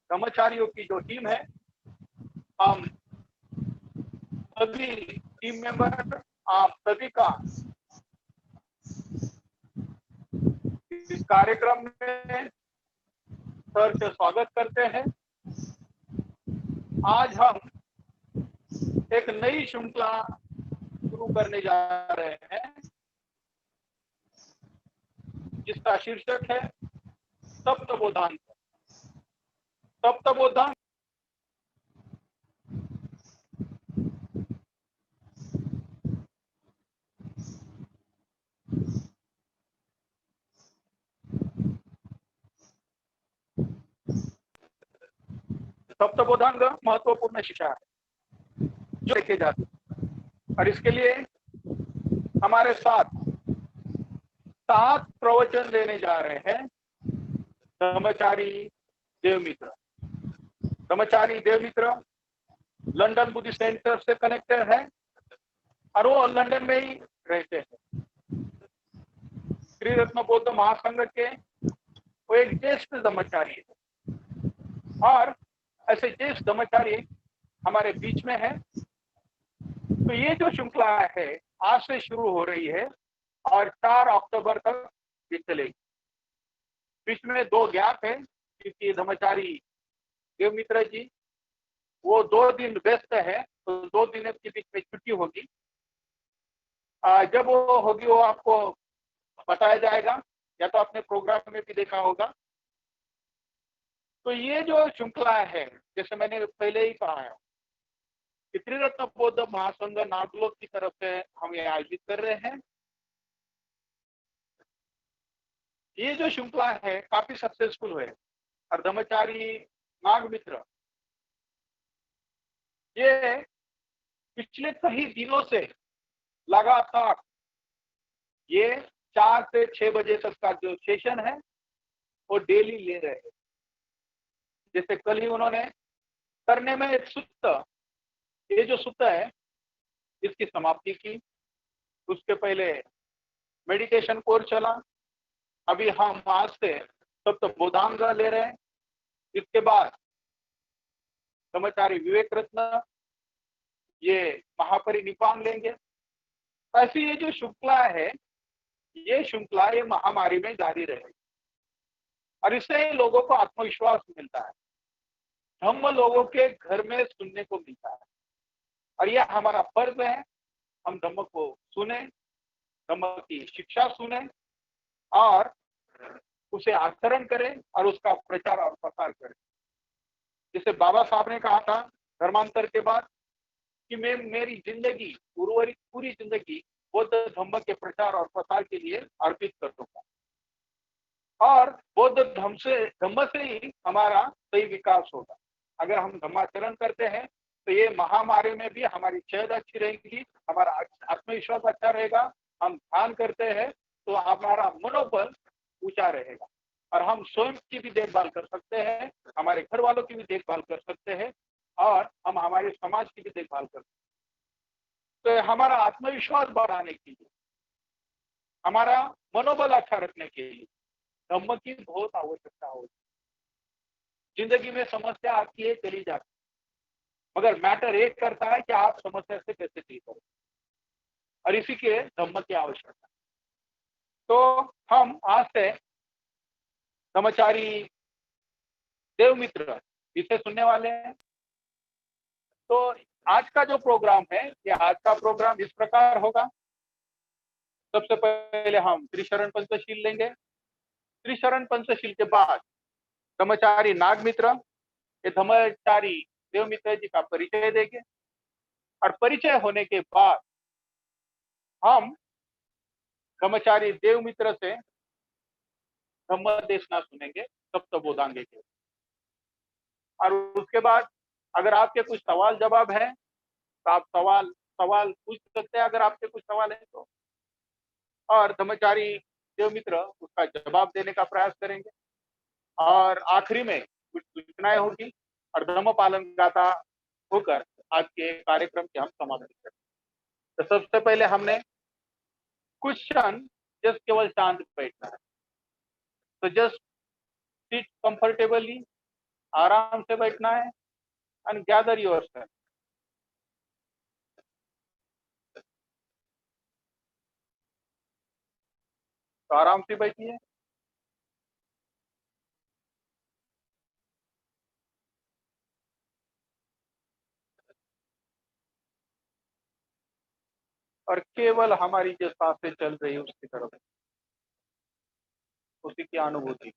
ब्रह्मचारियों की जो टीम है, हम सभी टीम मेंबर आप सभी का इस कार्यक्रम में सर से स्वागत करते हैं। आज हम एक नई श्रृंखला शुरू करने जा रहे हैं जिसका शीर्षक है सप्त बोधांग। सप्त बोधांग सप्त बोधांग महत्वपूर्ण शिक्षा है जो लिखे जाते हैं, और इसके लिए हमारे साथ 7 प्रवचन देने जा रहे हैं ब्रह्मचारी देवमित्र। ब्रह्मचारी देवमित्र लंदन बुद्धिस्ट सेंटर से कनेक्टेड है और वो लंदन में ही रहते हैं। 𝓤𝓸𝓬𝓲𝓪𝓵 बौद्ध महासंघ के वो एक ज्येष्ठ ब्रह्मचारी है और ऐसे ज्येष्ठ ब्रह्मचारी हमारे बीच में है। तो ये जो श्रृंखला है आज से शुरू हो रही है और 4 अक्टूबर तक ये चलेगी। बीच में 2 गैप है क्योंकि ब्रह्मचारी देवमित्र जी वो 2 दिन व्यस्त है, तो 2 दिन के बीच में छुट्टी होगी। जब वो होगी वो आपको बताया जाएगा, या तो आपने प्रोग्राम में भी देखा होगा। तो ये जो श्रृंखला है, जैसे मैंने पहले ही कहा है कि 𝓤𝓸𝓬𝓲𝓪𝓵 बौद्ध महासंघ नागलोक की तरफ से हम ये आयोजित कर रहे हैं। ये जो श्रृंखला है काफी सक्सेसफुल हुए और ब्रह्मचारी नागमित्र ये पिछले कई दिनों से लगातार ये 4 से 6 बजे तक का जो सेशन है वो डेली ले रहे हैं। जैसे कल ही उन्होंने करने में एक सुत्त, ये जो सुत्त है इसकी समाप्ति की। उसके पहले मेडिटेशन कोर्स चला। अभी हम आज से सप्त बोधांग ले रहे हैं। इसके बाद ब्रह्मचारी विवेक रत्न ये महापरिनिर्वाण लेंगे। ऐसी ये जो श्रृंखला है, ये श्रृंखला ये महामारी में जारी रहेगी और इससे लोगों को आत्मविश्वास मिलता है। धम्म लोगों के घर में सुनने को मिलता है और यह हमारा फर्ज है, हम धम्म को सुने, धम्म की शिक्षा सुने और उसे आचरण करें और उसका प्रचार और प्रसार करें। जैसे बाबा साहब ने कहा था धर्मांतर के बाद कि मैं मेरी जिंदगी पूरी जिंदगी बौद्ध धम्म के प्रचार और प्रसार के लिए अर्पित कर दूंगा और बौद्ध धम्म से ही हमारा सही विकास होगा। अगर हम धम्माचरण करते हैं तो ये महामारी में भी हमारी सेहत अच्छी रहेगी, हमारा आत्मविश्वास अच्छा रहेगा। हम ध्यान करते हैं तो हमारा मनोबल ऊंचा रहेगा और हम स्वयं की भी देखभाल कर सकते हैं, हमारे घर वालों की भी देखभाल कर सकते हैं और हम हमारे समाज की भी देखभाल कर सकते हैं। तो हमारा आत्मविश्वास बढ़ाने के लिए, हमारा मनोबल अच्छा रखने के लिए धम्म की बहुत आवश्यकता होती है। जिंदगी में समस्या आती है, चली जाती है, मगर मैटर एक करता है कि आप समस्या से कैसे डील करें और इसी के धम्म की आवश्यकता। तो हम आज से ब्रह्मचारी देवमित्र इसे सुनने वाले हैं। तो आज का जो प्रोग्राम है, ये आज का प्रोग्राम इस प्रकार होगा। सबसे पहले हम त्रिशरण पंचशील लेंगे। त्रिशरण पंचशील के बाद ब्रह्मचारी नागमित्र ये ब्रह्मचारी देवमित्र जी का परिचय देंगे और परिचय होने के बाद हम ब्रह्मचारी देवमित्र से धम्म देशना सुनेंगे सप्त बोधांगे के। और उसके बाद अगर आपके कुछ सवाल जवाब है तो आप सवाल पूछ सकते हैं, अगर आपके कुछ सवाल है तो, और ब्रह्मचारी देवमित्र उसका जवाब देने का प्रयास करेंगे और आखिरी में कुछ सूचनाएं होगी और धम्म पालन गाथा होकर आज के कार्यक्रम के हम समाप्त करेंगे। तो सबसे पहले हमने कुछ क्षण जस्ट केवल शांत बैठना है। तो जस्ट सिट कंफर्टेबली आराम से बैठना है and gather yourself. तो आराम से बैठिए। और केवल हमारी जो सांसें चल रही है उसकी तरफ, उसी की अनुभूति।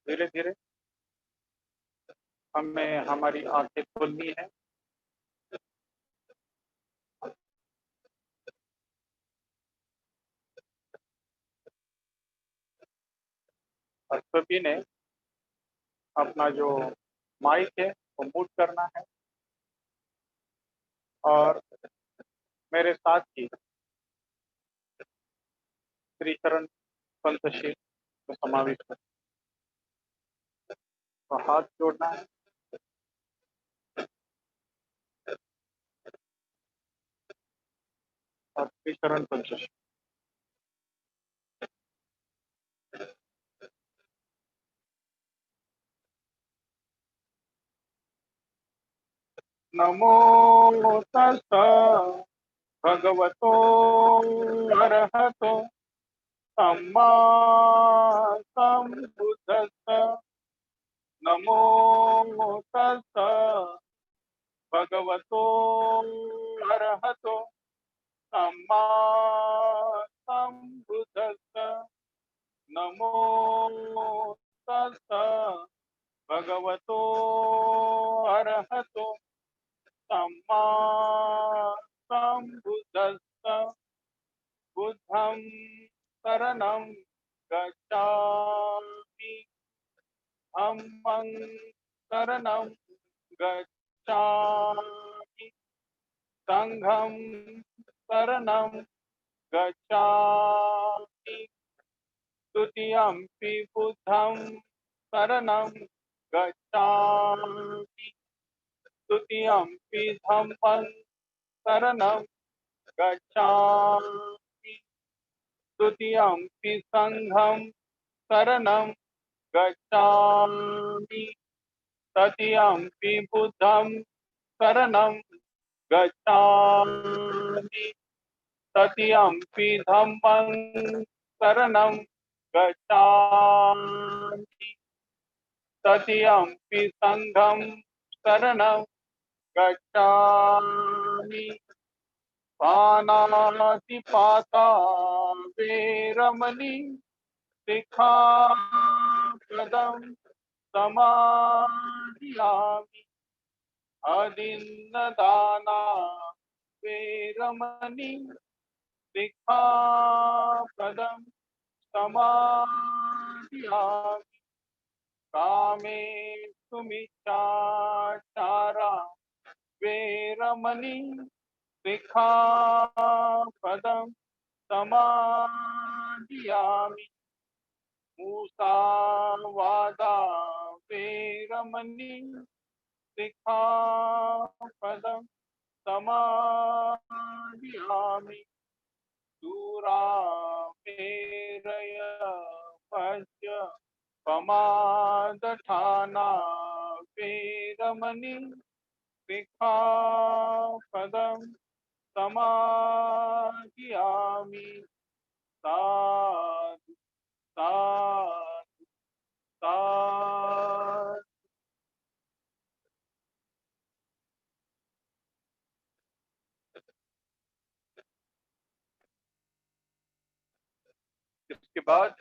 धीरे धीरे हमें हमारी आंखें खोलनी है। और सभी ने अपना जो माइक है वो म्यूट करना है और मेरे साथ ही श्रीचरण पंथशील को समावेश कर, तो हाथ जोड़ना है और श्रीचरण पंथशील। नमो तस्स भगवतो अरहतो सम्मा सम्बुद्धस्स। नमो तस्स भगवतो अरहतो सम्मा सम्बुद्धस्स। नमो तस्स भगवतो अरहतो सम्मा सम्बुद्धस्स। बुद्धं शरणं गच्छामि, धम्मं शरणं गच्छामि, संघं शरणं गच्छामि, तुतीयंपि बुद्धं शरणं गच्छामि, तुतीयंपि धम्मं शरणं गच्छामि, तुतीयंपि संघं शरणं गच्छामि, ततीयंपि बुद्धं शरणं गच्छामि, ततीयंपि धम्मं शरणं गच्छामि, ततीयंपि संघं शरणं गच्छामि। पानातिपाता वेरमणि सिक्खापदं समादियामि। अदिन्नदाना वेरमणि सिक्खापदं समादियामि। कामेषु मिच्छाचारा वेरमणि सिक्खापदं समादियामि। मुसावादा वेरमणि सिक्खापदं समादियामि। दूरामेरय पश्य पमादठाना पदमणि शिखापदं समाधियामि। साधु साधु साधु। इसके बाद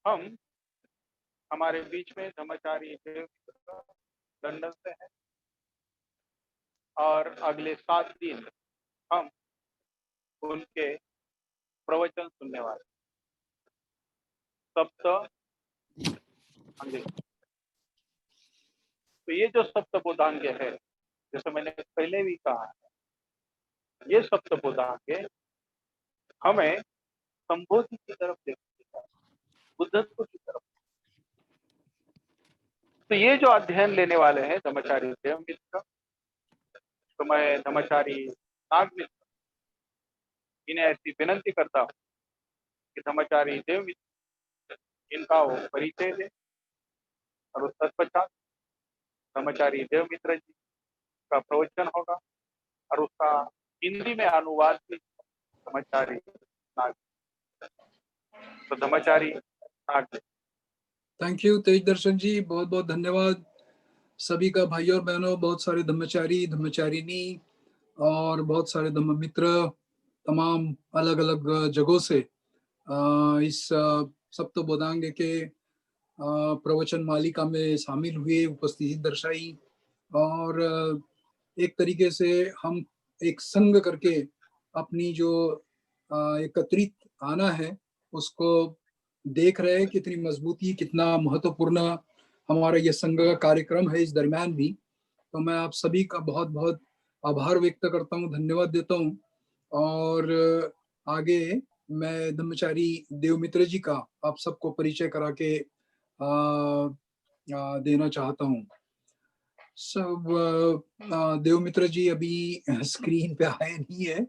हम हमारे बीच में धम्मचारी देवमित्र लंदन से हैं और अगले 7 दिन हम उनके प्रवचन सुनने वाले। सप्त तो ये जो सप्त बोधांग है, जैसे मैंने पहले भी कहा, ये सप्त बोधांग हमें संबोधि की तरफ देखते हैं, बुद्धत्व की तरफ। तो ये जो अध्ययन लेने वाले हैं धम्मचारी देवमित्र, तो मैं धम्मचारी नागमित्र इन्हें ऐसी विनंती करता हूँ कि धम्मचारी देवमित्र इनका वो परिचय दे और उस तत्पश्चात धम्मचारी देवमित्र जी का प्रवचन होगा और उसका हिंदी में अनुवाद भी धम्मचारी नाग। तो धम्मचारी नाग। थैंक यू तेज दर्शन जी, बहुत बहुत धन्यवाद सभी का। भाई और बहनों, बहुत सारे धम्मचारी धम्मचारिणी और बहुत सारे धम्म मित्र तमाम अलग अलग जगहों से इस सप्त बोधांग के प्रवचन मालिका में शामिल हुए, उपस्थिति दर्शाई और एक तरीके से हम एक संग करके अपनी जो एकत्रित आना है उसको देख रहे हैं, कितनी मजबूती, कितना महत्वपूर्ण हमारा ये संघ का कार्यक्रम है इस दरमियान भी। तो मैं आप सभी का बहुत बहुत आभार व्यक्त करता हूँ, धन्यवाद देता हूँ। और आगे मैं धम्मचारी देवमित्र जी का आप सबको परिचय करा के देना चाहता हूँ। सब देवमित्र जी अभी स्क्रीन पे आए नहीं है,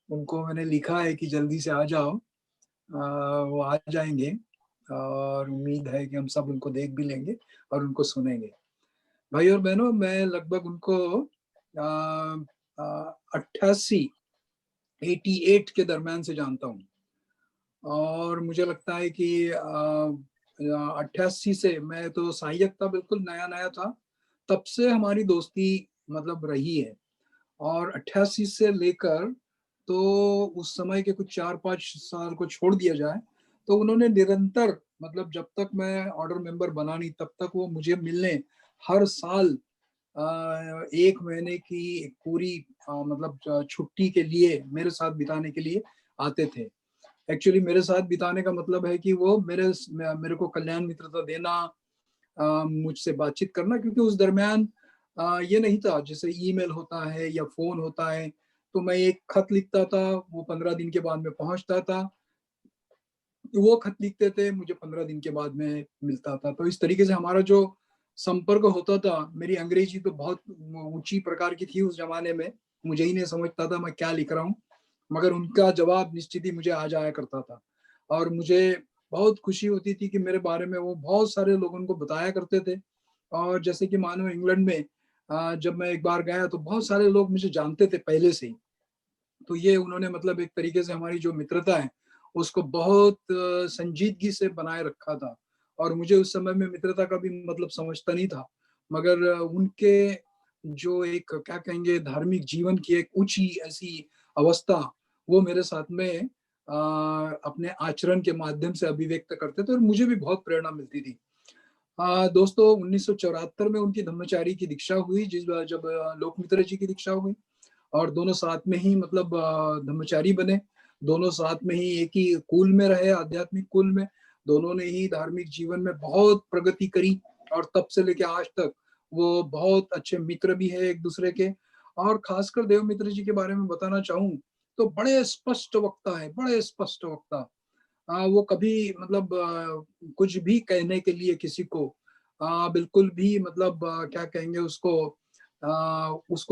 उनको मैंने लिखा है कि जल्दी से आ जाओ। वो आ जाएंगे और उम्मीद है कि हम सब उनको देख भी लेंगे और उनको सुनेंगे। भाई और बहनों, मैं लगभग उनको 88 के दरम्यान से जानता हूँ और मुझे लगता है कि 88 से, मैं तो सहायक था, बिल्कुल नया नया था, तब से हमारी दोस्ती मतलब रही है। और 88 से लेकर तो उस समय के कुछ 4-5 साल को छोड़ दिया जाए तो उन्होंने निरंतर, मतलब जब तक मैं ऑर्डर मेंबर बना नहीं तब तक वो मुझे मिलने हर साल 1 महीने की पूरी मतलब छुट्टी के लिए मेरे साथ बिताने के लिए आते थे। एक्चुअली मेरे साथ बिताने का मतलब है कि वो मेरे को कल्याण मित्रता देना, मुझसे बातचीत करना, क्योंकि उस दरमियान ये नहीं था जैसे ईमेल होता है या फोन होता है। तो मैं एक खत लिखता था, वो 15 दिन के बाद में पहुंचता था, वो खत लिखते थे, मुझे 15 दिन के बाद में मिलता था। तो इस तरीके से हमारा जो संपर्क होता था। मेरी अंग्रेजी तो बहुत ऊंची प्रकार की थी उस जमाने में, मुझे ही नहीं समझता था मैं क्या लिख रहा हूँ, मगर उनका जवाब निश्चित ही मुझे आ जाया करता था और मुझे बहुत खुशी होती थी कि मेरे बारे में वो बहुत सारे लोगों को बताया करते थे। और जैसे कि मानो इंग्लैंड में जब मैं एक बार गया तो बहुत सारे लोग मुझे जानते थे पहले से ही। तो ये उन्होंने मतलब एक तरीके से हमारी जो मित्रता है उसको बहुत संजीदगी से बनाए रखा था। और मुझे उस समय में मित्रता का भी मतलब समझता नहीं था, मगर उनके जो एक क्या कहेंगे धार्मिक जीवन की एक ऊंची ऐसी अवस्था वो मेरे साथ में अपने आचरण के माध्यम से अभिव्यक्त करते थे और मुझे भी बहुत प्रेरणा मिलती थी। दोस्तों 1974 में उनकी धम्मचारी की दीक्षा हुई, जब लोकमित्र जी की दीक्षा हुई और दोनों साथ में ही मतलब धम्मचारी बने। दोनों साथ में ही एक ही कुल में रहे, आध्यात्मिक कुल में। दोनों ने ही धार्मिक जीवन में बहुत प्रगति करी और तब से लेके आज तक वो बहुत अच्छे मित्र भी है एक दूसरे के। और खासकर देव मित्र जी के बारे में बताना चाहूँ तो बड़े स्पष्ट वक्ता है, बड़े स्पष्ट वक्ता। वो कभी मतलब कुछ भी कहने के लिए किसी को बिल्कुल भी मतलब क्या कहेंगे उसको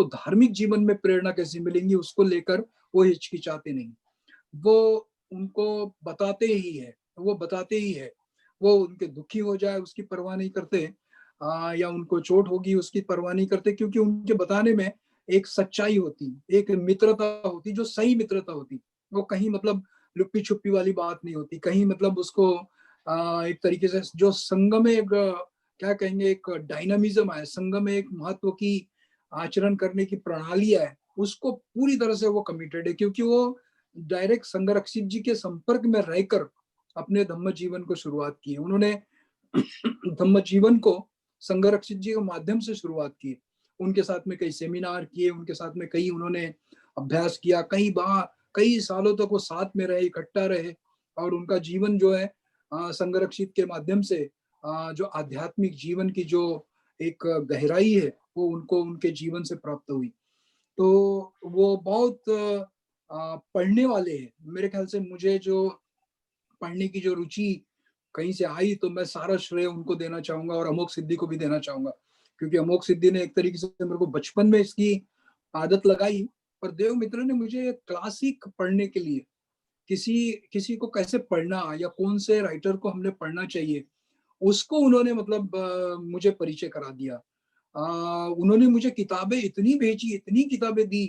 धार्मिक जीवन में प्रेरणा कैसी मिलेंगी उसको लेकर वो हिचकिचाते नहीं। वो उनको बताते ही है, वो बताते ही है। वो उनके दुखी हो जाए उसकी परवाह नहीं करते। या उनको चोट होगी उसकी परवाह नहीं करते, क्योंकि उनके बताने में एक सच्चाई होती, एक मित्रता होती, जो सही मित्रता होती। वो कहीं मतलब लुप्पी छुप्पी वाली बात नहीं होती, कहीं मतलब उसको एक तरीके से जो संघ में एक क्या कहेंगे, एक डायनामिज्म है, संघ में एक महत्व की आचरण करने की प्रणाली है, उसको पूरी तरह से वो कमिटेड है, क्योंकि वो डायरेक्ट संगरक्षित जी के संपर्क में रहकर अपने धम्म जीवन को शुरुआत की है। उन्होंने धम्म जीवन को संगरक्षित जी के माध्यम से शुरुआत की। उनके साथ में कई सेमिनार किए, उनके साथ में कई उन्होंने अभ्यास किया, कई सालों तक वो साथ में रहे, इकट्ठा रहे, और उनका जीवन जो है संगरक्षित के माध्यम से जो आध्यात्मिक जीवन की जो एक गहराई है वो उनको उनके जीवन से प्राप्त हुई। तो वो बहुत पढ़ने वाले हैं मेरे ख्याल से। मुझे जो पढ़ने की जो रुचि कहीं से आई, तो मैं सारा श्रेय उनको देना चाहूंगा, और अमोघ सिद्धि को भी देना चाहूंगा, क्योंकि अमोघ सिद्धि ने एक तरीके से मेरे को बचपन में इसकी आदत लगाई। पर देव मित्र ने मुझे क्लासिक पढ़ने के लिए, किसी किसी को कैसे पढ़ना या कौन से राइटर को हमने पढ़ना चाहिए, उसको उन्होंने मतलब मुझे परिचय करा दिया। उन्होंने मुझे किताबें इतनी भेजी, इतनी किताबें दी,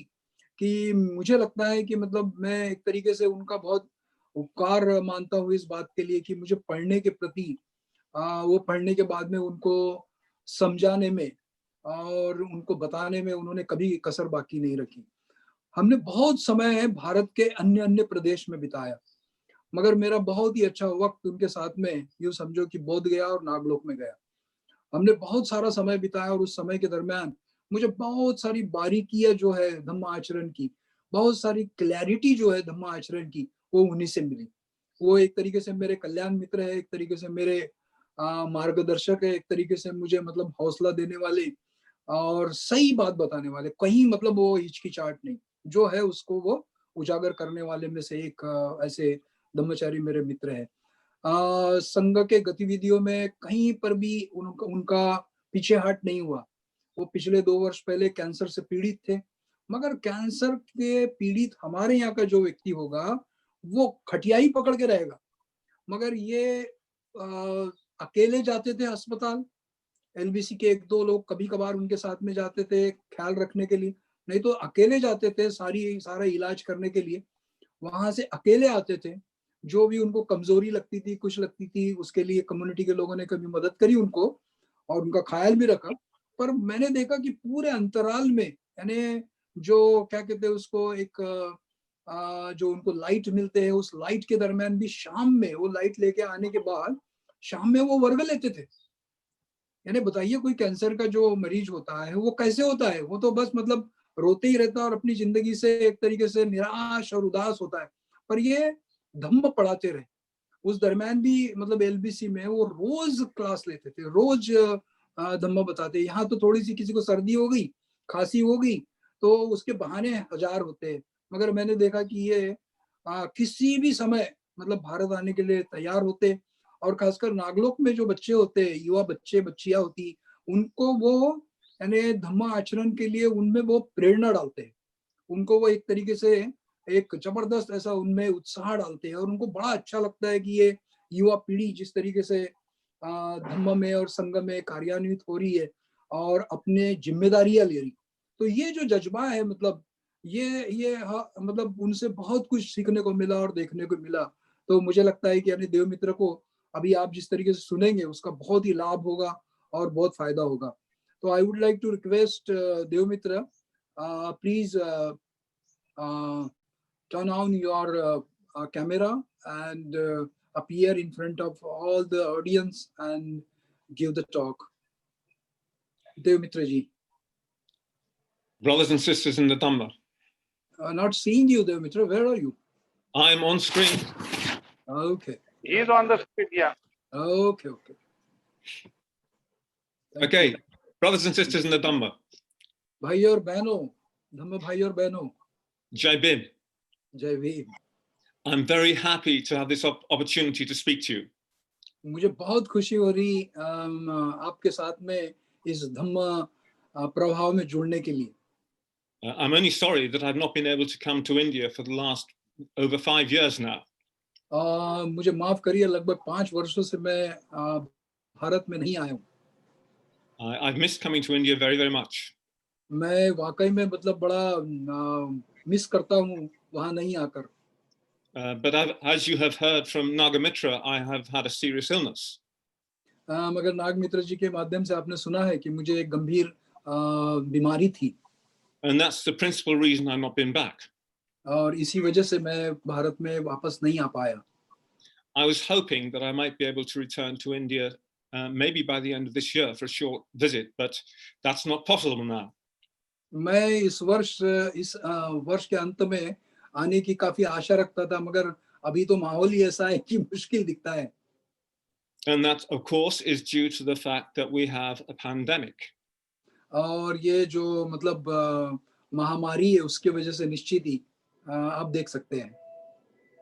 कि मुझे लगता है कि मतलब मैं एक तरीके से उनका बहुत उपकार मानता हूँ इस बात के लिए कि मुझे पढ़ने के प्रति वो पढ़ने के बाद में उनको समझाने में और उनको बताने में उन्होंने कभी कसर बाकी नहीं रखी। हमने बहुत समय भारत के अन्य अन्य प्रदेश में बिताया, मगर मेरा बहुत ही अच्छा वक्त उनके साथ में यूं समझो कि बोध गया और नागलोक में गया। हमने बहुत सारा समय बिताया, और उस समय के दरमियान मुझे बहुत सारी बारीकियां जो है धम्म आचरण की, बहुत सारी क्लैरिटी जो है धम्म आचरण की, वो उन्हीं से मिली। वो एक तरीके से मेरे कल्याण मित्र है, एक तरीके से मेरे मार्गदर्शक है, एक तरीके से मुझे मतलब हौसला देने वाले और सही बात बताने वाले, कहीं मतलब वो हिचकिचाहट नहीं, जो है उसको वो उजागर करने वाले में से एक ऐसे ब्रह्मचारी मेरे मित्र है। संघ के गतिविधियों में कहीं पर भी उनका पीछे हट नहीं हुआ। वो पिछले 2 वर्ष पहले कैंसर से पीड़ित थे, मगर कैंसर के पीड़ित हमारे यहाँ का जो व्यक्ति होगा वो खटिया ही पकड़ के रहेगा, मगर ये अकेले जाते थे अस्पताल। एलबीसी के 1-2 लोग कभी कभार उनके साथ में जाते थे ख्याल रखने के लिए, नहीं तो अकेले जाते थे सारा इलाज करने के लिए। वहां से अकेले आते थे, जो भी उनको कमजोरी लगती थी, कुछ लगती थी, उसके लिए कम्युनिटी के लोगों ने कभी मदद करी उनको और उनका ख्याल भी रखा। पर मैंने देखा कि पूरे अंतराल में, यानी जो क्या कहते हैं उसको, एक जो उनको लाइट मिलते हैं, उस लाइट के दरमियान भी शाम में वो लाइट लेके आने के बाद शाम में वो वर्ग लेते थे। यानी बताइए, कोई कैंसर का जो मरीज होता है वो कैसे होता है, वो तो बस मतलब रोते ही रहता है और अपनी जिंदगी से एक तरीके से निराश और उदास होता है। पर ये धम्म पढ़ाते रहे उस दरमियान भी, मतलब एलबीसी में वो रोज क्लास लेते थे, रोज धम्म बताते। यहाँ तो थोड़ी सी किसी को सर्दी हो गई, खांसी हो गई, तो उसके बहाने हजार होते हैं, मगर मैंने देखा कि ये किसी भी समय मतलब भारत आने के लिए तैयार होते। और खासकर नागलोक में जो बच्चे होते, युवा बच्चे बच्चियां होती, उनको वो यानी धम्म आचरण के लिए उनमें वो प्रेरणा डालते हैं, उनको वो एक तरीके से एक जबरदस्त ऐसा उनमें उत्साह डालते हैं, और उनको बड़ा अच्छा लगता है कि ये युवा पीढ़ी जिस तरीके से धम्म में और संघ में कार्यान्वित हो रही है और अपने जिम्मेदारियां ले रही, तो ये जो जज्बा है, मतलब ये मतलब उनसे बहुत कुछ सीखने को मिला और देखने को मिला। तो मुझे लगता है कि यानी देव मित्र को अभी आप जिस तरीके से सुनेंगे उसका बहुत ही लाभ होगा और बहुत फायदा होगा। तो I would like to request देव मित्र, please turn on your camera and appear in front of all the audience and give the talk. Dev Mitra ji. Brothers and sisters in the Dhamma. Not seeing you, Dev Mitra. Where are you? I'm on screen. Okay. He is on the screen, yeah. Okay. Okay, you. Brothers and sisters in the Dhamma. Bhai aur behno, Dhamma bhai aur behno. Jai Bhim. Jai Bhim. I'm very happy to have this opportunity to speak to you. मुझे बहुत खुशी हो रही आपके साथ में इस धम्म प्रभाव में जुड़ने के लिए। I'm only sorry that I've not been able to come to India for the last over 5 years now. मुझे माफ करिए, लगभग 5 वर्षों से मैं भारत में नहीं आया हूँ। I've missed coming to India very, very much. मैं वाकई में मतलब बड़ा मिस करता हूँ वहाँ नहीं आकर। But as you have heard from 𝓞𝓲𝓬𝓲𝓪, I have had a serious illness. मगर नाग मित्र जी के माध्यम से आपने सुना है कि मुझे एक गंभीर बीमारी थी। And that's the principal reason I've not been back. और इसी वजह से मैं भारत में वापस नहीं आ पाया। I was hoping that I might be able to return to India maybe by the end of this year for a short visit, but that's not possible now. मैं इस वर्ष के अंत में आने की काफी आशा रखता था, मगर अभी तो माहौल ही ऐसा है कि मुश्किल दिखता है। And that, of course, is due to the fact that we have a pandemic. और ये जो मतलब महामारी है उसके वजह से निश्चित ही आप देख सकते हैं।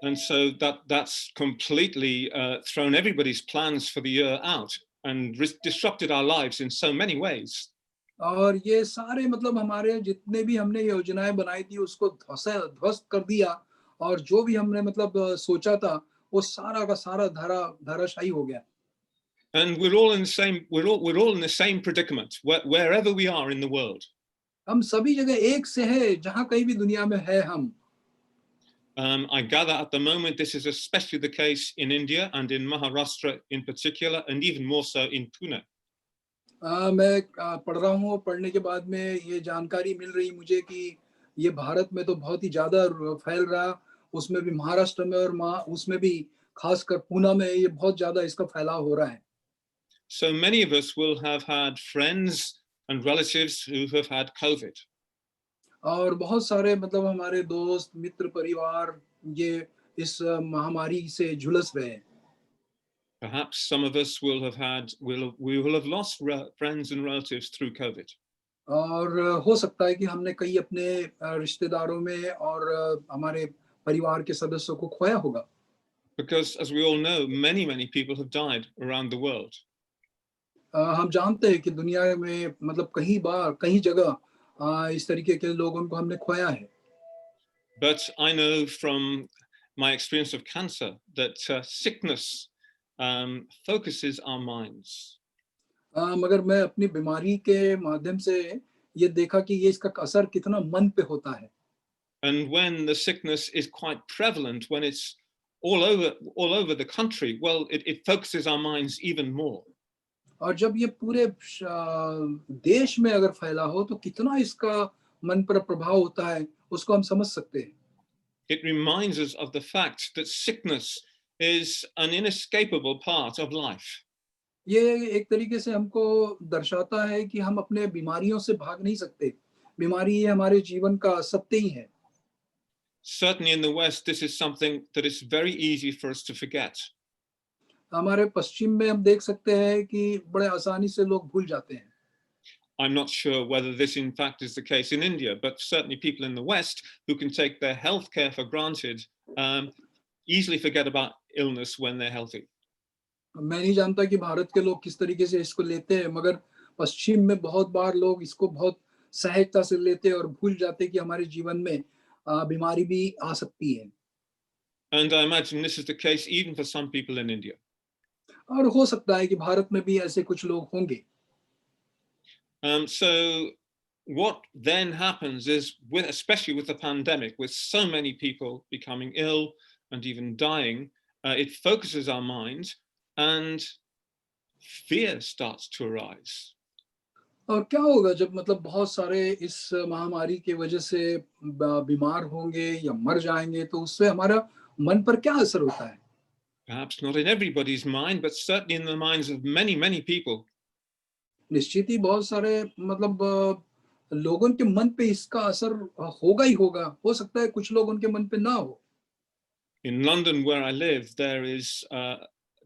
And so that's completely thrown everybody's plans for the year out and disrupted our lives in so many ways. और ये सारे मतलब हमारे जितने भी हमने योजनाएं बनाई थी उसको ध्वस्त कर दिया, और जो भी हमने मतलब सोचा था वो सारा का सारा धराशायी हो गया। And we're all in the same predicament wherever we are in the world. हम सभी जगह एक से है, जहाँ कहीं भी दुनिया में है हम। I gather at the moment this is especially the case in India and in Maharashtra in particular, and even more so in Pune. मैं पढ़ रहा हूँ, पढ़ने के बाद में ये जानकारी मिल रही मुझे कि ये भारत में तो बहुत ही ज्यादा फैल रहा, उसमें भी महाराष्ट्र में और उसमें भी खासकर पूना में ये बहुत ज्यादा इसका फैलाव हो रहा है। So many of us will have had friends and relatives who have had COVID. और बहुत सारे मतलब हमारे दोस्त मित्र परिवार ये इस महामारी से झुलस रहे हैं। Perhaps some of us will have lost friends and relatives through COVID. और हो सकता है कि हमने कई अपने रिश्तेदारों में और हमारे परिवार के सदस्यों को खोया होगा। Because as we all know, many people have died around the world. हम जानते हैं कि दुनिया में मतलब कई जगह इस तरीके के लोगों को हमने खोया है। But I know from my experience of cancer that sickness focuses our minds. मगर मैं अपनी बीमारी के माध्यम से ये देखा कि ये इसका असर कितना मन पे होता है। And when the sickness is quite prevalent, when it's all over the country, well, it focuses our minds even more. और जब ये पूरे देश में अगर फैला हो तो कितना इसका मन पर प्रभाव होता है उसको हम समझ सकते हैं। It reminds us of the fact that sickness is an inescapable part of life. ये एक तरीके से हमको दर्शाता है कि हम अपने बीमारियों से भाग नहीं सकते, बीमारी ये हमारे जीवन का सत्य ही है। Certainly in the West, this is something that is very easy for us to forget. हमारे पश्चिम में हम देख सकते हैं कि बड़े आसानी से लोग भूल जाते हैं। I'm not sure whether this in fact is the case in India, but certainly people in the West who can take their healthcare for granted easily forget about illness when they're healthy. मैं नहीं जानता कि भारत के लोग किस तरीके से इसको लेते हैं, मगर पश्चिम में बहुत बार लोग इसको बहुत सहजता से लेते हैं और भूल जाते हैं कि हमारे जीवन में बीमारी भी आ सकती है। And I imagine this is the case even for some people in India. और हो सकता है कि भारत में भी ऐसे कुछ लोग होंगे। So what then happens is, especially with the pandemic, with so many people becoming ill and even dying, it focuses our minds and fear starts to arise. और क्या होगा जब मतलब बहुत सारे इस महामारी की वजह से बीमार होंगे या मर जाएंगे, तो उससे हमारा मन पर क्या असर होता है? Perhaps not in everybody's mind, but certainly in the minds of many people. निश्चित ही बहुत सारे मतलब लोगों के मन पे इसका असर होगा ही होगा। हो सकता है कुछ लोग उनके मन पे ना हो। In London, where I live, there is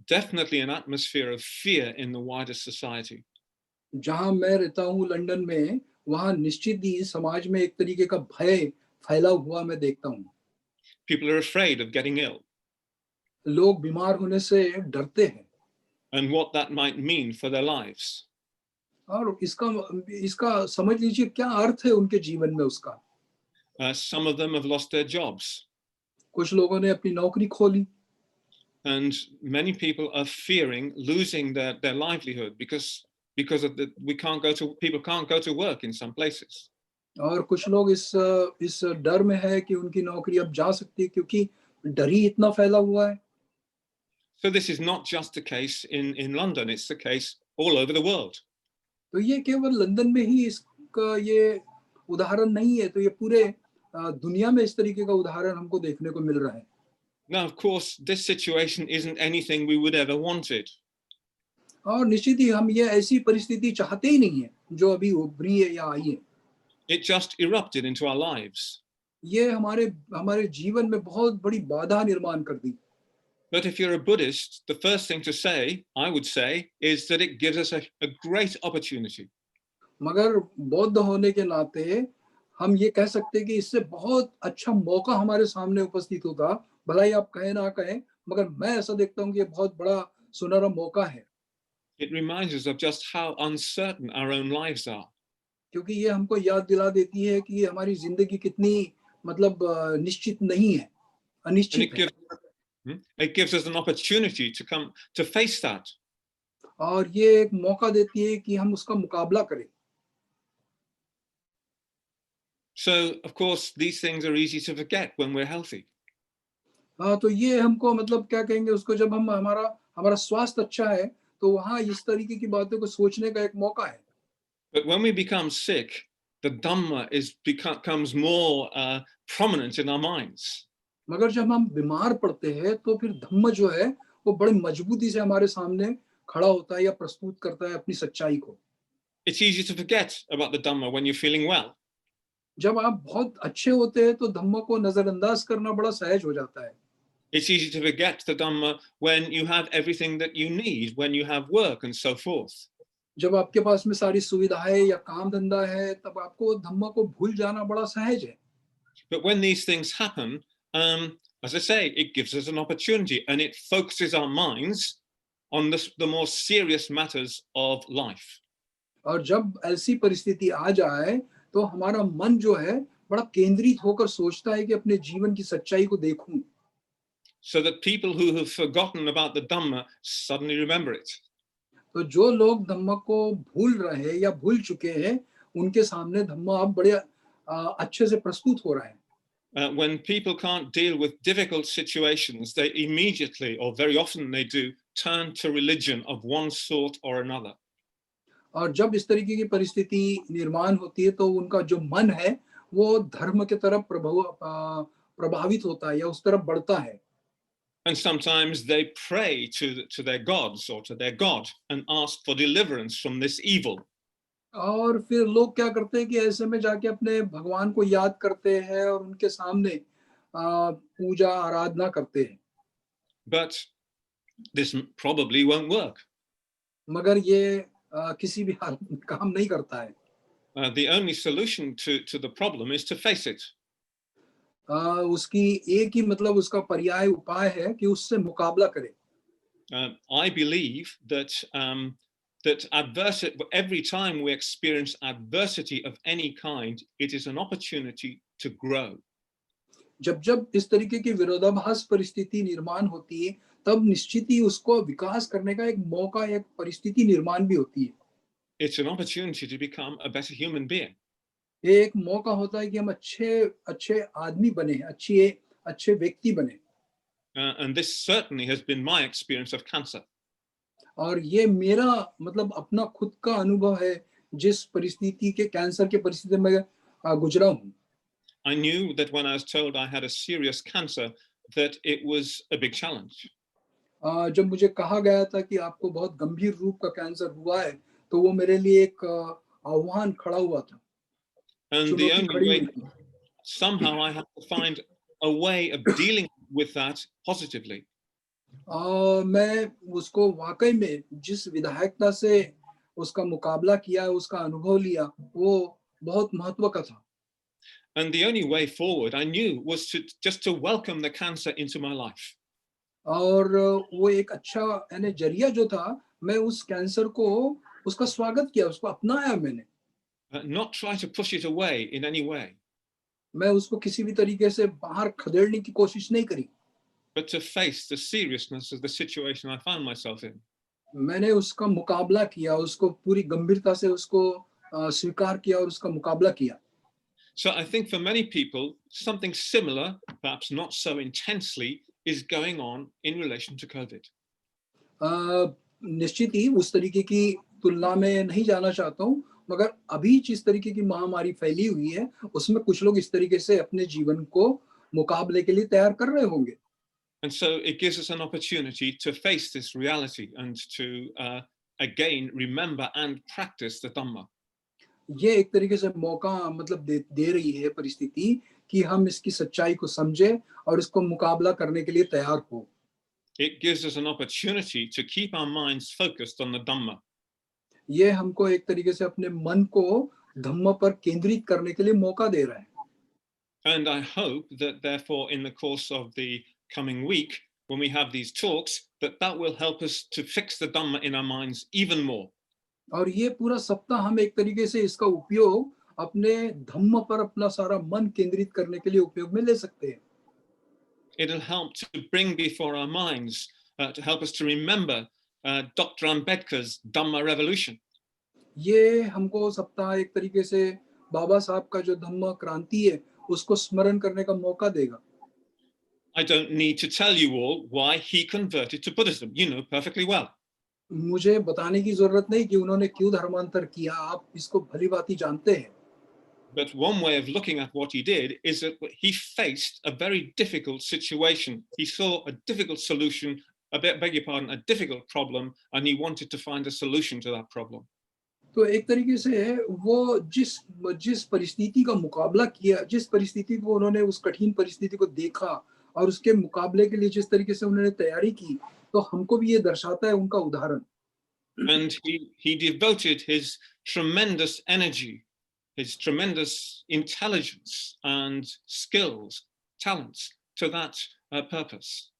definitely an atmosphere of fear in the wider society. जहाँ मैं रहता हूँ लंदन में, वहाँ निश्चित ही समाज में एक तरीके का भय फैला हुआ मैं देखता हूँ। People are afraid of getting ill. लोग बीमार होने से डरते हैं। And what that might mean for their lives. और इसका समझ लीजिए क्या अर्थ है उनके जीवन में उसका। Some of them have lost their jobs. कुछ लोगों ने अपनी नौकरी खो ली। And many people are fearing losing their livelihood because because of the people can't go to work in some places. और कुछ लोग इस डर में है कि उनकी नौकरी अब जा सकती है क्योंकि डर ही इतना फैला हुआ है. So this is not just the case in London, it's the case all over the world. तो ये केवल लंदन में ही इसका ये उदाहरण नहीं है, तो ये पूरे दुनिया में इस तरीके का उदाहरण हमको देखने को मिल रहा है. Now, of course, this situation isn't anything we would ever wanted. और निश्चित ही हम ये ऐसी परिस्थिति चाहते ही नहीं है जो अभी उभरी है या आई है. It just erupted into our lives. ये हमारे जीवन में बहुत बड़ी बाधा निर्माण कर दी. But if you're a Buddhist, the first thing to say, I would say, is that it gives us a great opportunity. मगर बौद्ध होने के नाते हम ये कह सकते हैं कि इससे बहुत अच्छा मौका हमारे सामने उपस्थित होगा. भला ही आप कहें ना कहें, मगर मैं ऐसा देखता हूँ कि ये बहुत बड़ा सुनहरा मौका है. It reminds us of just how uncertain our own lives are. क्योंकि ये हमको याद दिला देती है कि हमारी जिंदगी कितनी मतलब निश्चित नहीं है, अनिश्चित है. It gives us an opportunity to come to face that. और ये एक मौका देती है कि हम उसका मुकाबला करें. So, of course, these things are easy to forget when we're healthy. हाँ, तो ये हमको मतलब क्या कहेंगे उसको, जब हम हमारा स्वास्थ्य अच्छा है तो वहाँ इस तरीके की बातों को सोचने का एक मौका है. But when we become sick, the Dhamma becomes more prominent in our minds. मगर जब हम बीमार पड़ते हैं तो फिर धम्म जो है वो बड़ी मजबूती से हमारे सामने खड़ा होता है या प्रस्तुत करता है अपनी सच्चाई को. It's easy to forget about the Dhamma when you're feeling well. जब आप बहुत अच्छे होते हैं तो धम्म को नजरअंदाज करना बड़ा सहज हो जाता है. It's easy to forget the Dhamma when you have everything that you need, when you have work and so forth. जब आपके पास में सारी सुविधाएं या काम धंधा है तब आपको धम्म को भूल जाना बड़ा सहज है. But when these things happen, as I say, it gives us an opportunity and it focuses our minds on the more serious matters of life. और जब ऐसी परिस्थिति आ जाए तो हमारा मन जो है बड़ा केंद्रित होकर सोचता है कि अपने जीवन की सच्चाई को देखूं. So that people who have forgotten about the Dhamma suddenly remember it. तो जो लोग धम्म को भूल रहे हैं या भूल चुके हैं उनके सामने धम्म अब बड़े अच्छे से प्रस्तुत हो रहा है. When people can't deal with difficult situations, they immediately, or very often they do, turn to religion of one sort or another. और जब इस तरीके की परिस्थिति निर्माण होती है तो उनका जो मन है वो धर्म के तरफ प्रभावित होता है या उस तरफ बढ़ता है. And sometimes they pray to their gods or to their God and ask for deliverance from this evil. और फिर लोग क्या करते हैं कि ऐसे में जाके अपने भगवान को याद करते हैं और उनके सामने पूजा आराधना करते हैं. But this probably won't work. मगर ये किसी भी हाल में काम नहीं करता है. The only solution to the problem is to face it. उसकी एक ही मतलब उसका पर्याय उपाय है कि उससे मुकाबला करे. I believe that that adversity, every time we experience adversity of any kind, it is an opportunity to grow. जब इस तरीके की विरोधाभास परिस्थिति निर्माण होती है तब निश्चित ही उसको विकास करने का एक मौका, एक परिस्थिति निर्माण भी होती है. It's an opportunity to become a better human being. एक मौका होता है कि हम अच्छे आदमी बने, अच्छे व्यक्ति बने. And this certainly has been my experience of cancer. और ये मेरा मतलब अपना खुद का अनुभव है जिस परिस्थिति के कैंसर के परिस्थिति में गुजरा हूँ. I knew that when I was told I had a serious cancer, that it was a big challenge. जब मुझे कहा गया था कि आपको बहुत गंभीर रूप का कैंसर हुआ है तो वो मेरे लिए एक आह्वान खड़ा हुआ था. And the only way, somehow I had to find a way of dealing with that positively. मैं उसको वाकई में जिस विधायकता से उसका मुकाबला किया, उसका अनुभव लिया, वो बहुत महत्व का था. And the only way forward I knew was just to welcome the cancer into my life. और वो एक अच्छा यानी जरिया जो था, मैं उस कैंसर को उसका स्वागत किया, उसको अपनाया मैंने. Not try to push it away in any way. मैं उसको किसी भी तरीके से बाहर खदेड़ने की कोशिश नहीं करी. But to face the seriousness of the situation I found myself in. मैंने उसका मुकाबला किया, उसको पूरी गंभीरता से उसको स्वीकार किया और उसका मुकाबला किया। So I think for many people, something similar, perhaps not so intensely, is going on in relation to COVID. निश्चित ही उस तरीके की तुलना में नहीं जाना चाहता हूँ, मगर अभी जिस तरीके की महामारी फैली हुई है, उसमें कुछ लोग इस तरीके से अपने जीवन को मुकाबले के लिए तैयार कर रहे होंगे। And so it gives us an opportunity to face this reality and to again remember and practice the Dhamma. ये एक तरीके से मौका मतलब दे रही है परिस्थिति कि हम इसकी सच्चाई को समझें और इसको मुकाबला करने के लिए तैयार हो। It gives us an opportunity to keep our minds focused on the Dhamma. ये हमको एक तरीके से अपने मन को धम्म पर केंद्रित करने के लिए मौका दे रहा है। And I hope that therefore in the course of the coming week, when we have these talks, that will help us to fix the Dhamma in our minds even more. और ये पूरा सप्ताह हम एक तरीके से इसका उपयोग अपने धम्म पर अपना सारा मन केंद्रित करने के लिए उपयोग में ले सकते हैं। It'll help to bring before our minds, to help us to remember Dr. Ambedkar's Dhamma Revolution. ये हमको सप्ताह एक तरीके से बाबा साहब का जो धम्म क्रांति है उसको स्मरण करने का मौका देगा। I don't need to tell you all why he converted to Buddhism. You know perfectly well. मुझे बताने की जरूरत नहीं कि उन्होंने क्यों धर्मांतर किया, आप इसको भलीभांति जानते हैं। But one way of looking at what he did is that he faced a very difficult situation. He saw a difficult solution, beg your pardon, a difficult problem, and he wanted to find a solution to that problem. तो एक तरीके से वो जिस परिस्थिति का मुकाबला किया, जिस परिस्थिति को उन्होंने उस कठिन परिस्थिति को देखा और उसके मुकाबले के लिए जिस तरीके से उन्होंने तैयारी की, तो हमको भी ये दर्शाता है उनका उदाहरण। And he devoted his tremendous energy, his tremendous intelligence and skills, talents to that purpose.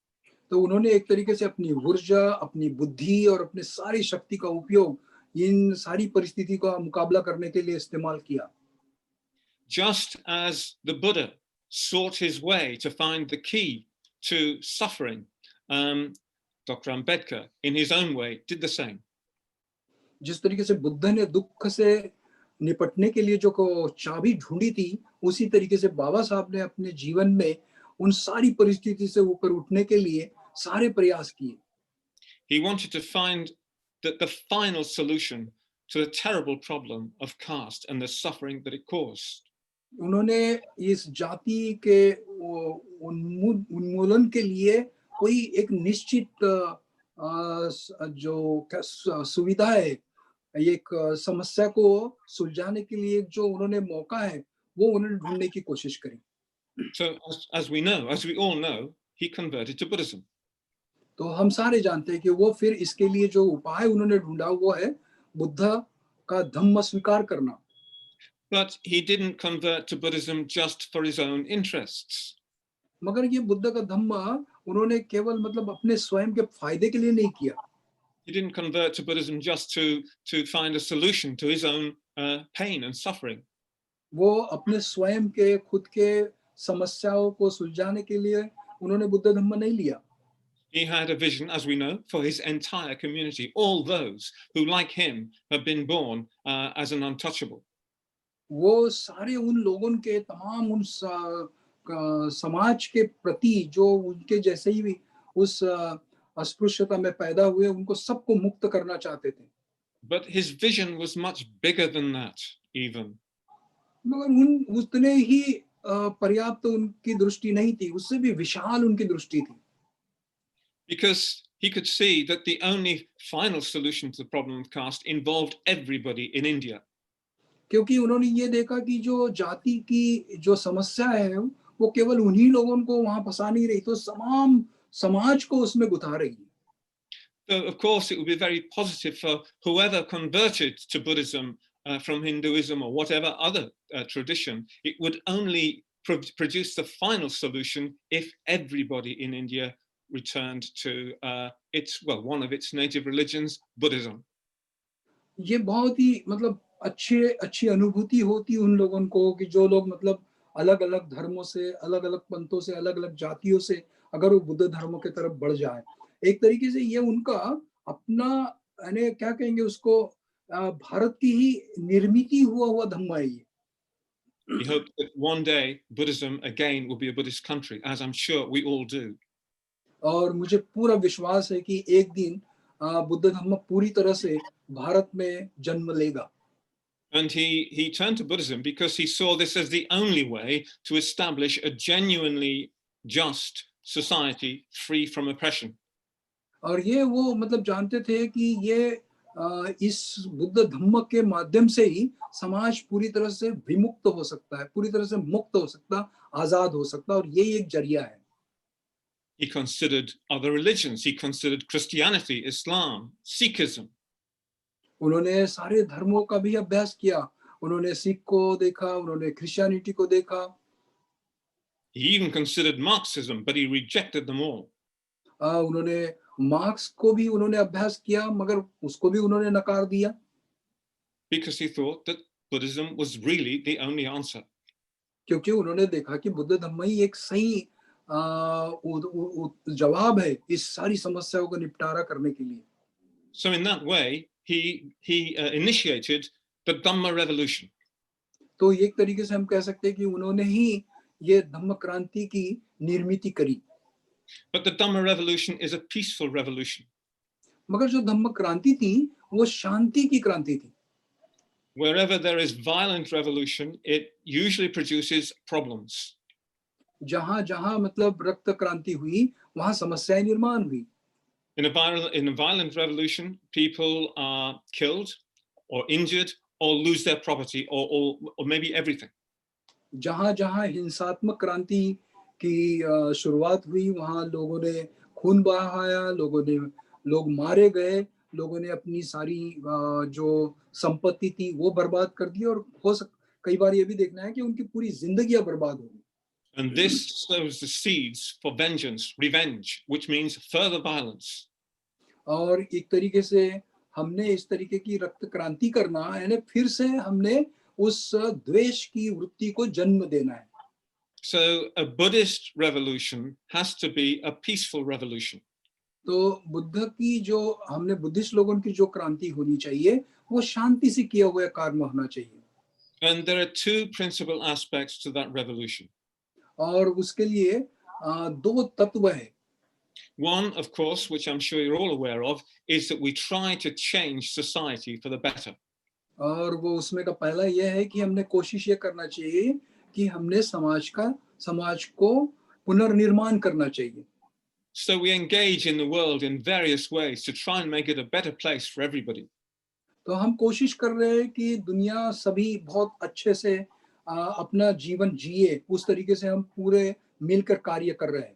तो उन्होंने एक तरीके से अपनी ऊर्जा, अपनी बुद्धि और अपने सारी शक्ति का उपयोग इन सारी परिस्थिति का मुकाबला करने के लिए इस्तेमाल किया। Just as the Buddha sought his way to find the key to suffering, Dr. Ambedkar, in his own way, did the same. जिस तरीके से बुद्ध ने दुख से निपटने के लिए जो चाबी ढूंढी थी, उसी तरीके से बाबा साहब ने अपने जीवन में उन सारी परिस्थिति से ऊपर उठने के लिए सारे प्रयास किए। He wanted to find the final solution to the terrible problem of caste and the suffering that it caused. उन्होंने इस जाति के उन्मूलन के लिए कोई एक निश्चित जो सुविधा है, एक समस्या को सुलझाने के लिए जो उन्होंने मौका है, वो उन्होंने ढूंढने की कोशिश करी। So as we all know, he converted to Buddhism. तो हम सारे जानते हैं कि वो फिर इसके लिए जो उपाय उन्होंने ढूंढा वो है बुद्ध का धम्म स्वीकार करना। But he didn't convert to Buddhism just for his own interests. मगर ये बुद्ध का धम्म उन्होंने केवल मतलब अपने स्वयं के फायदे के लिए नहीं किया। He didn't convert to Buddhism just to find a solution to his own pain and suffering. वो अपने स्वयं के खुद के समस्याओं को सुलझाने के लिए उन्होंने बुद्ध धम्म नहीं लिया। He had a vision, as we know, for his entire community, all those who, like him, have been born as an untouchable. वो सारे उन लोगों के तमाम उन समाज के प्रति जो उनके जैसे ही उस अस्पृश्यता में पैदा हुए, उनको सबको मुक्त करना चाहते थे। But his vision was much bigger than that, even. मगर उतने ही पर्याप्त उनकी दृष्टि नहीं थी, उससे भी विशाल उनकी दृष्टि थी। Because he could see that the only final solution to the problem of caste involved everybody in India. क्योंकि उन्होंने ये देखा कि जो जाति की जो समस्या है वो केवल उन्हीं लोगों को वहां फंसा नहीं रही, तो तमाम समाज को उसमें गुथा रही है। So of course it would be very positive for whoever converted to Buddhism from Hinduism or whatever other tradition. It would only produce the final solution if everybody in India returned to one of its native religions, Buddhism. ये बहुत ही मतलब अच्छी अनुभूति होती उन लोगों को कि जो लोग मतलब अलग अलग धर्मों से, अलग अलग पंथों से, अलग अलग जातियों से अगर वो बुद्ध धर्म की तरफ बढ़ जाए, एक तरीके से ये उनका अपना यानी क्या कहेंगे उसको, भारत की ही निर्मित हुआ धम्म है ये। We hope that one day Buddhism again will be a Buddhist country, as I'm sure we all do. और मुझे पूरा विश्वास है कि एक दिन बुद्ध धम्म पूरी तरह से भारत में जन्म लेगा। And he turned to Buddhism because he saw this as the only way to establish a genuinely just society free from oppression. और ये वो मतलब जानते थे कि ये इस बुद्ध धम्म के माध्यम से ही समाज पूरी तरह से विमुक्त हो सकता है, पूरी तरह से मुक्त हो सकता, आजाद हो सकता, और यही एक जरिया है। He considered other religions. He considered Christianity, Islam, Sikhism. उन्होंने सारे धर्मों का भी अभ्यास किया। उन्होंने सिख को देखा, उन्होंने क्रिश्चियनिटी को देखा। He even considered Marxism, but he rejected them all. उन्होंने मार्क्स को भी उन्होंने अभ्यास किया, मगर उसको भी उन्होंने नकार दिया। Because he thought that Buddhism was really the only answer. क्योंकि उन्होंने देखा कि बुद्ध धम्म ही एक सही जवाब है इस सारी समस्याओं को निपटारा करने के लिए। So in that way, he initiated the Dhamma revolution. तो एक तरीके से हम कह सकते हैं कि उन्होंने ही ये धम्म क्रांति की निर्मित करी। But the Dhamma revolution is a peaceful revolution. मगर जो धम्म क्रांति थी वो शांति की क्रांति थी। Wherever there is violent revolution, it usually produces problems. जहां जहां मतलब रक्त क्रांति हुई वहां समस्याएं निर्माण हुई। In a violent revolution, people are killed or injured or lose their property or maybe everything. जहां जहां हिंसात्मक क्रांति की शुरुआत हुई वहां लोगों ने खून बहाया, लोग मारे गए, लोगों ने अपनी सारी जो संपत्ति थी वो बर्बाद कर दी, और कई बार ये भी देखना है कि उनकी पूरी जिंदगियां बर्बाद हो गई। And this sows the seeds for vengeance, revenge, which means further violence. और एक तरीके से हमने इस तरीके की रक्त क्रांति करना यानी फिर से हमने उस द्वेष की वृत्ति को जन्म देना है। So a Buddhist revolution has to be a peaceful revolution. तो बुद्ध की जो हमने बुद्धिस्ट लोगों की जो क्रांति होनी चाहिए वो शांति से किया हुआ कर्म होना चाहिए। And there are two principal aspects to that revolution. और उसके लिए दो तत्व हैं। One, of course, which I'm sure you're all aware of, is that we try to change society for the better. और वो उसमें का पहला यह है कि हमने कोशिश ये करना चाहिए कि हमने समाज को पुनर्निर्माण करना चाहिए। So we engage in the world in various ways to try and make it a better place for everybody. तो हम कोशिश कर रहे हैं कि दुनिया सभी बहुत अच्छे से अपना जीवन जिए, उस तरीके से हम पूरे मिलकर कार्य कर रहे हैं।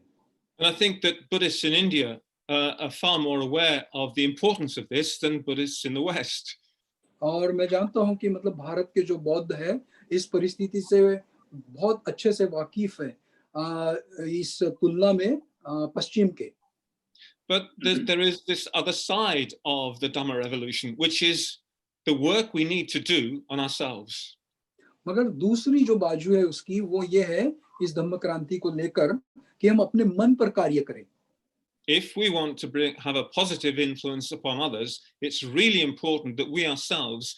And I think that Buddhists in India are far more aware of the importance of this than Buddhists in the West. और मैं जानता हूं कि मतलब भारत के जो बौद्ध है इस परिस्थिति से बहुत अच्छे से वाकिफ है इस तुलना में पश्चिम के। But there is this other side of the Dhamma revolution, which is the work we need to do on ourselves. मगर दूसरी जो बाजू है उसकी वो ये है इस धम्म क्रांति को लेकर कि हम अपने मन पर कार्य करें। If we want to have a positive influence upon others, it's really important that we ourselves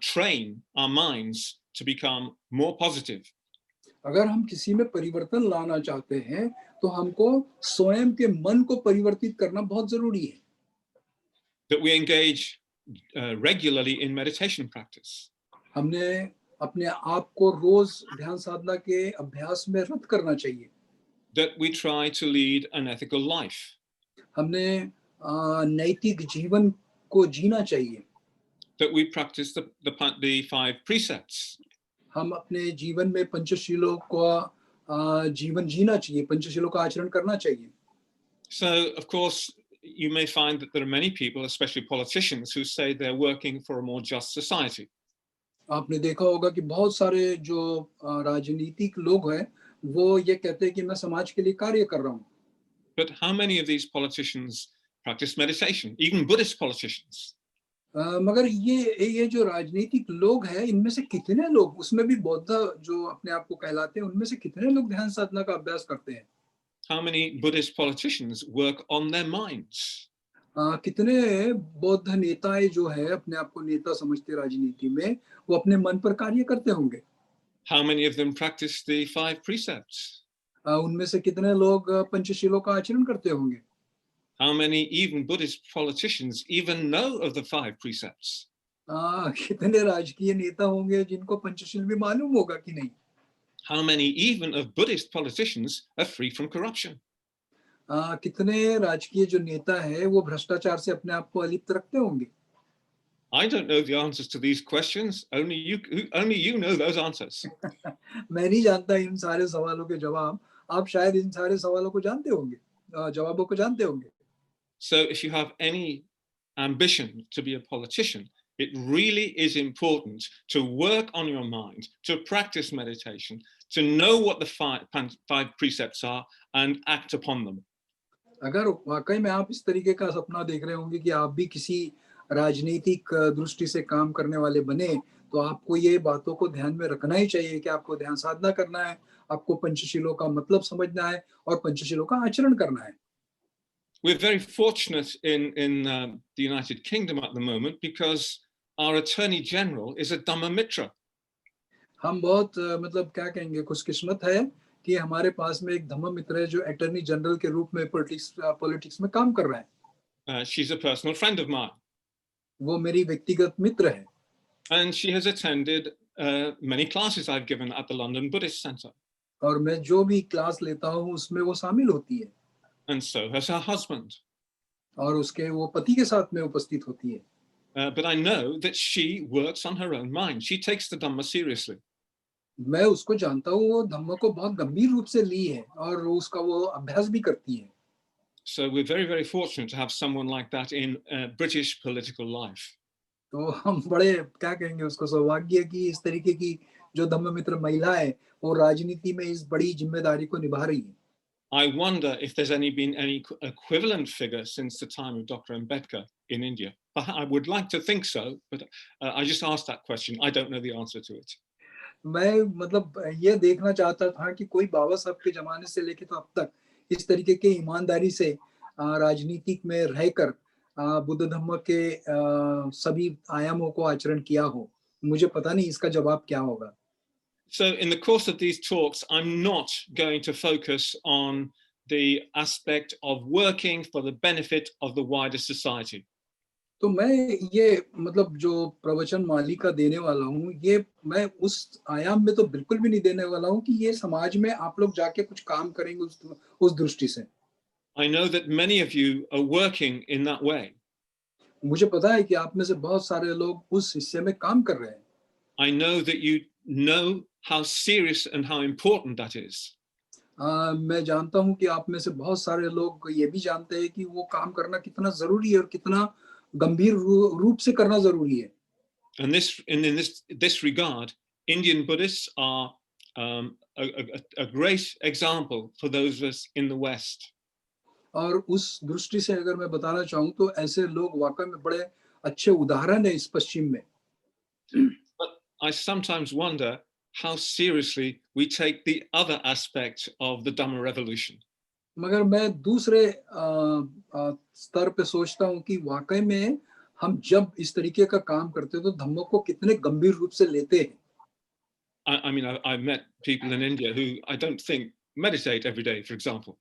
train our minds to become more positive. अगर हम किसी में परिवर्तन लाना चाहते हैं तो हमको स्वयं के मन को परिवर्तित करना बहुत जरूरी है। That we engage regularly in meditation practice. हमने अपने आप को रोज ध्यान साधना के अभ्यास में रत करना चाहिए। That we try to lead an ethical life. हमने नैतिक जीवन को जीना चाहिए। That we practice the 5 precepts. हम अपने जीवन में पंचशीलों का जीवन जीना चाहिए, पंचशीलों का आचरण करना चाहिए। So, of course, you may find that there are many people, especially politicians, who say they're working for a more just society. आपने देखा होगा कि बहुत सारे जो राजनीतिक लोग हैं वो ये कहते हैं कि मैं समाज के लिए कार्य कर रहा हूँ। But how many of these politicians practice meditation, even Buddhist politicians? मगर ये जो राजनीतिक लोग हैं इनमें से कितने लोग, उसमें भी बौद्ध जो अपने आप को कहलाते हैं, उनमें से कितने लोग ध्यान साधना का अभ्यास करते हैं? How many Buddhist politicians work on their minds? कितने बौद्ध नेताएं जो है अपने आप को नेता समझते राजनीति में, वो अपने मन पर कार्य करते होंगे? How many of them practice the 5 precepts? उनमें से कितने लोग पंचशीलों का आचरण करते होंगे? How many even Buddhist politicians even know of the 5 precepts? कितने राजकीय नेता होंगे जिनको पंचशील भी मालूम होगा कि नहीं? How many even of Buddhist politicians are free from corruption? कितने राजकीय जो नेता है वो भ्रष्टाचार से अपने आप को अलिप्त रखते होंगे? I don't know the answers to these questions. Only you know those answers. मैं नहीं जानता इन सारे सवालों के जवाब, आप शायद इन सारे सवालों को जानते होंगे, जवाबों को जानते होंगे। So if you have any ambition to be a politician, it really is important to work on your mind, to practice meditation, to know what the 5 precepts are and act upon them. अगर वाकई में आप इस तरीके का सपना देख रहे होंगे कि आप भी किसी राजनीतिक दृष्टि से काम करने वाले बने, तो आपको ये बातों को ध्यान में रखना ही चाहिए कि आपको ध्यान साधना करना है, आपको पंचशीलों का मतलब समझना है और पंचशीलों का आचरण करना है। We're very fortunate in the United Kingdom at the moment because our Attorney General is a Devamitra. हम बहुत मतलब क्या कहेंगे, खुशकिस्मत है कि हमारे पास में एक धम्ममित्र है जो अटॉर्नी जनरल के रूप में पॉलिटिक्स में काम कर रहा है। She's a personal friend of mine. वो मेरी व्यक्तिगत मित्र है। And she has attended many classes I've given at the London Buddhist Centre. और मैं जो भी क्लास लेता हूँ उसमें वो शामिल होती है। And so has her husband. और उसके वो पति के साथ में उपस्थित होती है। But I know that she works on her own mind. She takes the Dhamma seriously. मैं उसको जानता हूँ, वो धम्म को बहुत गंभीर रूप से ली है और उसका वो अभ्यास भी करती है। So we're very, very fortunate to have someone like that in British political life. तो हम बड़े क्या कहेंगे उसको, सौभाग्य की इस तरीके की जो धम्ममित्र महिला है वो राजनीति में इस बड़ी जिम्मेदारी को निभा रही है। I wonder if there's been any equivalent figure since the time of Dr. Ambedkar in India. I would like to think so, but I just asked that question. I don't know the answer to it. मैं मतलब ये देखना चाहता था कि कोई बाबा साहब के जमाने से लेके तो अब तक इस तरीके के ईमानदारी से राजनीतिक में रहकर बुद्ध धम्म के सभी आयामों को आचरण किया हो। मुझे पता नहीं इसका जवाब क्या होगा। So in the course of these talks, I'm not going to focus on the aspect of working for the benefit of the wider society. तो मैं ये मतलब जो प्रवचन मालिका देने वाला हूँ, ये मैं उस आयाम में तो बिल्कुल भी नहीं देने वाला हूँ कि ये समाज में आप लोग जाके कुछ काम करेंगे उस दृष्टि से। I know that many of you are working in that way. मुझे पता है कि आप में से बहुत सारे लोग उस हिस्से में काम कर रहे हैं। I know that you know how serious and how important that is. मैं जानता हूँ कि आप में से बहुत सारे लोग ये भी जानते हैं कि वो काम करना कितना जरूरी है और कितना गंभीर रूप से करना जरूरी है। And in this regard, Indian Buddhists are a great example for those of us in the West. और उस दृष्टि से अगर मैं बताना चाहूँ तो ऐसे लोग वाकई में बड़े अच्छे उदाहरण है इस पश्चिम में। But I sometimes wonder how seriously we take the other aspects of the Dhamma revolution. मगर मैं दूसरे स्तर पे सोचता हूँ कि वाकई में हम जब इस तरीके का काम करते हैं तो धम्म को कितने गंभीर रूप से लेते हैं। I mean, I've met people in India who I don't think meditate every day, for example.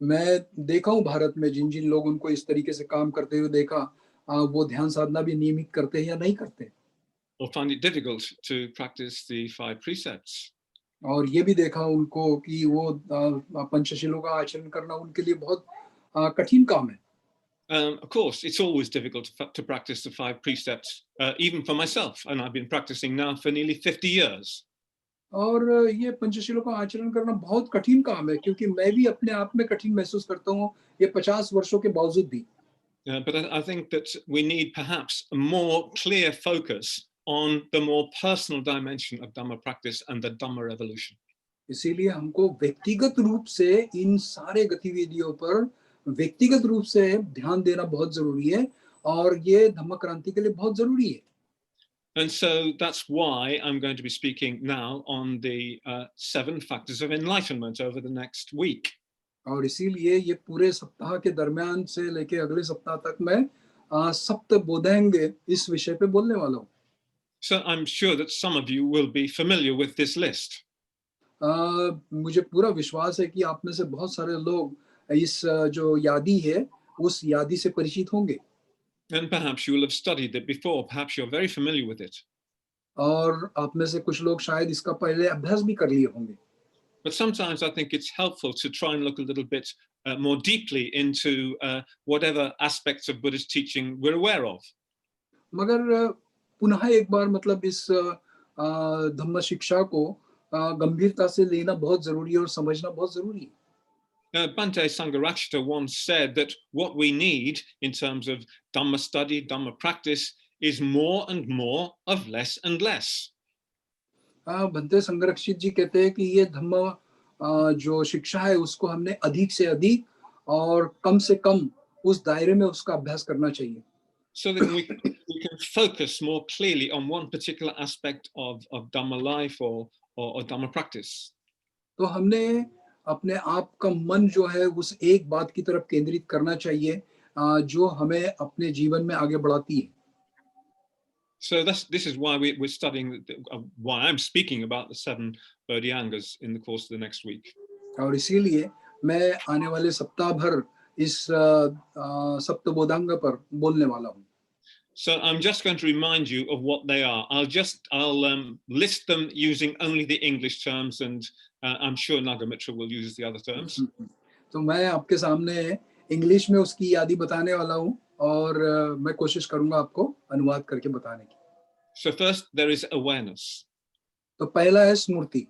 मैं देखा हूँ भारत में जिन जिन लोग उनको इस तरीके से काम करते हुए देखा, वो ध्यान साधना भी नियमित करते हैं या नहीं करते, or find it difficult to practice the 5 precepts. और ये भी देखा उनको कि वो पंचशीलों का आचरण करना उनके लिए बहुत कठिन काम है। Of course, it's always difficult to practice the 5 precepts, even for myself, and I've been practicing now for nearly 50 years. और ये पंचशीलों का आचरण करना बहुत कठिन काम है क्योंकि मैं भी अपने आप में कठिन महसूस करता हूँ ये 50 वर्षों के बावजूद भी। But I think that we need perhaps a more clear focus on the more personal dimension of Dhamma practice and the Dhamma revolution. इसीलिए हमको व्यक्तिगत रूप से इन सारे गतिविधियों पर व्यक्तिगत रूप से ध्यान देना बहुत जरूरी है और ये धम्म क्रांति के लिए बहुत जरूरी है। And so that's why I'm going to be speaking now on the 7 factors of enlightenment over the next week. और इसीलिए ये पूरे सप्ताह के दरमियान से लेके अगले सप्ताह तक मैं सप्त बोधांग इस विषय पे बोलने वाला हूँ। So I'm sure that some of you will be familiar with this list. मुझे पूरा विश्वास है कि आप में से बहुत सारे लोग इस जो यादी है उस यादी से परिचित होंगे। And perhaps you will have studied it before. Perhaps you're very familiar with it. और आप में से कुछ लोग शायद इसका पहले अभ्यास भी कर लिए होंगे। But sometimes I think it's helpful to try and look a little bit more deeply into whatever aspects of Buddhist teaching we're aware of. मगर पुनः एक बार मतलब इस धम्म शिक्षा को गंभीरता से लेना बहुत जरूरी है और समझना बहुत जरूरी है। Bhante 𝓤𝓸𝓬𝓲𝓪𝓵 said that what we need in terms of Dhamma study, Dhamma practice, is more and more of less and less. Bhante संगरक्षित जी कहते हैं कि ये धम्म जो शिक्षा है उसको हमने अधिक से अधिक और कम से कम उस दायरे में उसका अभ्यास करना चाहिए। So that we can focus more clearly on one particular aspect of Dhamma life or Dhamma practice. तो हमने अपने आप का मन जो है उस एक बात की तरफ केंद्रित करना चाहिए जो हमें अपने जीवन में आगे बढ़ाती है। So this is why we're studying, why I'm speaking about the 7 Bodhyangas in the course of the next week. और इसीलिए मैं आने वाले सप्ताह भर इस सप्त बोधांग पर बोलने वाला हूँ। So I'm just going to remind you of what they are. I'll list them using only the English terms, and I'm sure Nagamitra will use the other terms. तो मैं आपके सामने इंग्लिश में उसकी यादी बताने वाला हूँ और मैं कोशिश करूंगा आपको अनुवाद करके बताने की। So first there is awareness. तो पहला है स्मृति।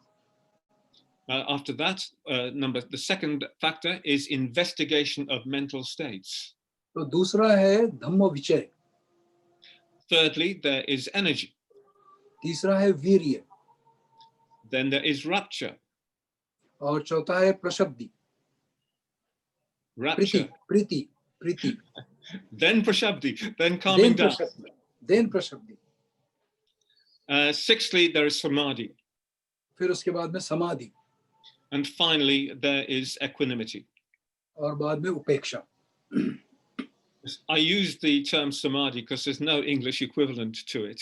After that, the second factor is investigation of mental states. तो दूसरा है धम्म विचय। Thirdly, there is energy. तीसरा है वीर्य। Then there is rapture. और चौथा है प्रशब्दि। Rapture. Preeti. Then prashabdi, then calming down. Then prashabdi. Sixthly, there is samadhi. फिर उसके बाद में समाधि। And finally, there is equanimity. और बाद में उपेक्षा। I use the term samadhi because there's no English equivalent to it.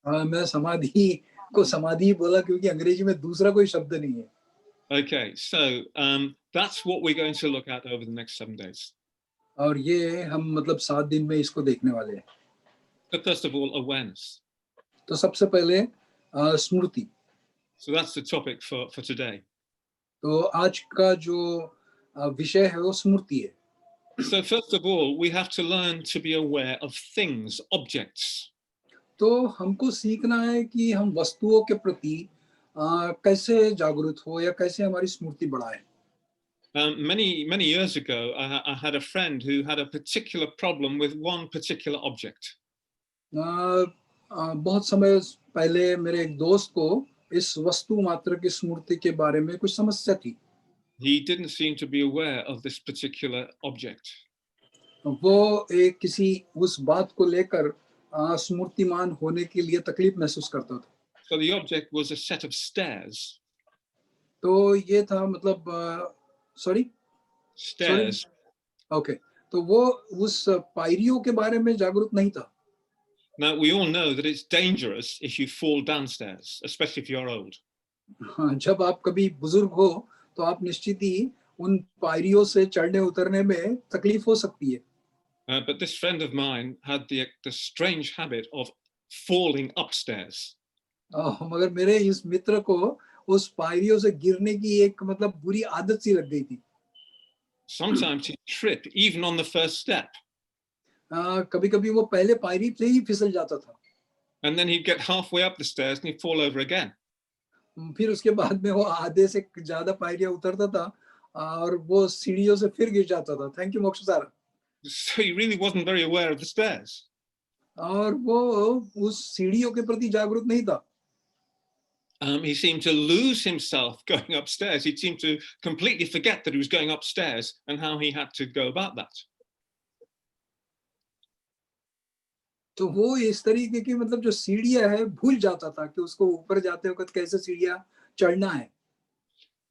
मैं समाधि को समाधि बोला क्योंकि अंग्रेजी में दूसरा कोई शब्द नहीं है। Okay, so that's what we're going to look at over the next 7 days. और ये हम मतलब 7 दिन में इसको देखने वाले हैं। But first of all, awareness. तो सबसे पहले स्मृति। So that's the topic for today. तो आज का जो विषय है वो स्मृति है। So first of all, we have to learn to be aware of things, objects. तो हमको सीखना है कि हम वस्तुओं के प्रति कैसे जागरूक हो या कैसे हमारी स्मृति बढ़ाए। Many years ago, I had a friend who had a particular problem with one particular object. बहुत समय पहले मेरे एक दोस्त को इस वस्तु मात्र की स्मृति के बारे में कुछ समस्या थी। He didn't seem to be aware of this particular object. वो एक किसी उस बात को लेकर स्मृतिमान होने के लिए तकलीफ महसूस करता था। So the object was a set of stairs. तो ये था मतलब Stairs. Okay. तो वो उस पायरियों के बारे में जागरूक नहीं था। Now we all know that it's dangerous if you fall downstairs, especially if you're old. हाँ, जब आप कभी बुजुर्ग हो तो आप निश्चित ही उन पायरियों से चढ़ने उतरने में तकलीफ हो सकती है। But this friend of mine had the strange habit of falling upstairs. मगर मेरे इस मित्र को उस पायरियों से गिरने की एक मतलब बुरी आदत सी लग गई थी। Sometimes he'd trip even on the first step. कभी-कभी वो पहले पायरी से ही फिसल जाता था। And then he'd get halfway up the stairs and he'd fall over again. फिर उसके बाद में वो आधे से ज्यादा पायरियां उतरता था और वो सीढ़ियों से फिर गिर जाता था। थैंक यू मोक्ष सारा। So he really wasn't very aware of the stairs. और वो उस सीढ़ियों के प्रति जागरूक नहीं था। He seemed to lose himself going upstairs. He seemed to completely forget that he was going upstairs and how he had to go about that. तो वो इस तरीके की मतलब जो सीढ़ियां है भूल जाता था कि उसको ऊपर जाते वक्त कैसे सीढ़ियां चढ़ना है।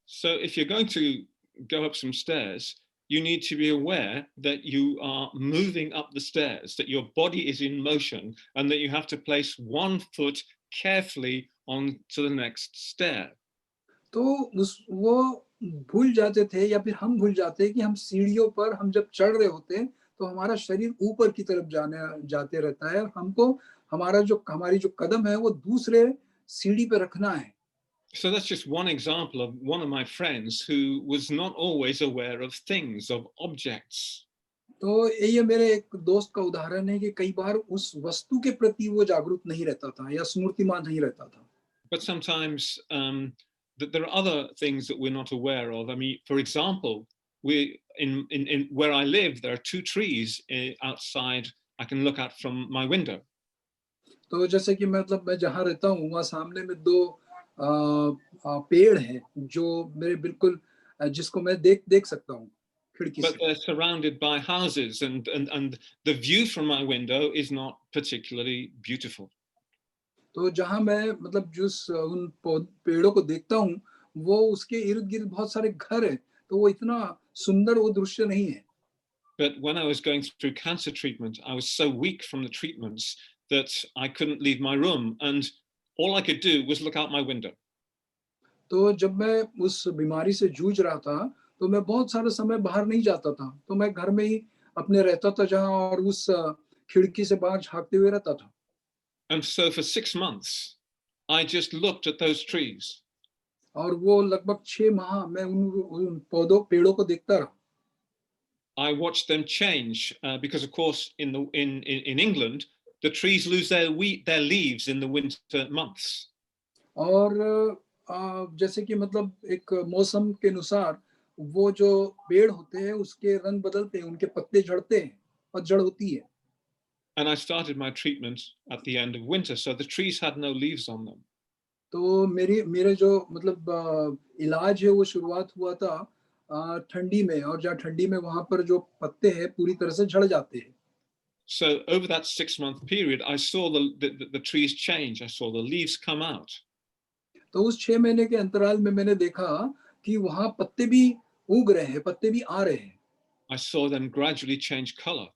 So if you're going to go up some stairs, you need to be aware that you are moving up the stairs, that your body is in motion, and that you have to place one foot carefully onto the next stair. तो वो भूल जाते थे या फिर हम भूल जाते कि हम सीढ़ियों पर हम जब चढ़ रहे होते हैं तो हमारा शरीर ऊपर की तरफ जाते रहता है, और हमको हमारी जो कदम है वो दूसरे सीढ़ी पे रखना है. So that's just one example of one of my friends who was not always aware of things, of objects. तो ये मेरे एक दोस्त का उदाहरण है कि कई बार उस वस्तु के प्रति वो जागरूक नहीं रहता था या स्मृतिमान नहीं रहता था. But sometimes that there are other things that we're not aware of. I mean, for example, we in where I live, there are 2 trees outside I can look at from my window. तो जैसे कि मतलब मैं जहाँ रहता हूँ वहाँ सामने में 2 पेड़ हैं जो मेरे बिल्कुल जिसको मैं देख सकता हूँ खिड़की से. But they're surrounded by houses, and the view from my window is not particularly beautiful. तो जहाँ मैं मतलब उन पेड़ों को देखता हूँ वो उसके इर्द गिर्द बहुत सारे घर हैं, तो वो इतना सुंदर वो दृश्य नहीं है. But when I was going through cancer treatment, I was so weak from the treatments that I couldn't leave my room, and all I could do was look out my window. तो जब मैं उस बीमारी से जूझ रहा था तो मैं बहुत सारे समय बाहर नहीं जाता था, तो मैं घर में ही अपने रहता था जहाँ, और उस खिड़की से बाहर झांकते हुए रहता था. And so for 6 months, I just looked at those trees. और वो लगभग 6 माह मैं उन पेड़ों को देखता रहा. I watched them change because, of course, in England, the trees lose their leaves in the winter months. और जैसे कि मतलब एक मौसम के अनुसार वो जो पेड़ होते हैं उसके रंग बदलते हैं, उनके पत्ते झड़ते हैं, पतझड़ होती है. And I started my treatment at the end of winter, so the trees had no leaves on them. तो मेरे जो मतलब इलाज है वो शुरुआत हुआ था ठंडी में, और जहाँ ठंडी में वहां पर जो पत्ते हैं पूरी तरह से झड़ जाते हैं. So over that 6-month period, I saw the trees change. I saw the leaves come out. तो उस 6 महीने के अंतराल में मैंने देखा कि वहां पत्ते भी उग रहे हैं, पत्ते भी आ रहे हैं. I saw them gradually change color.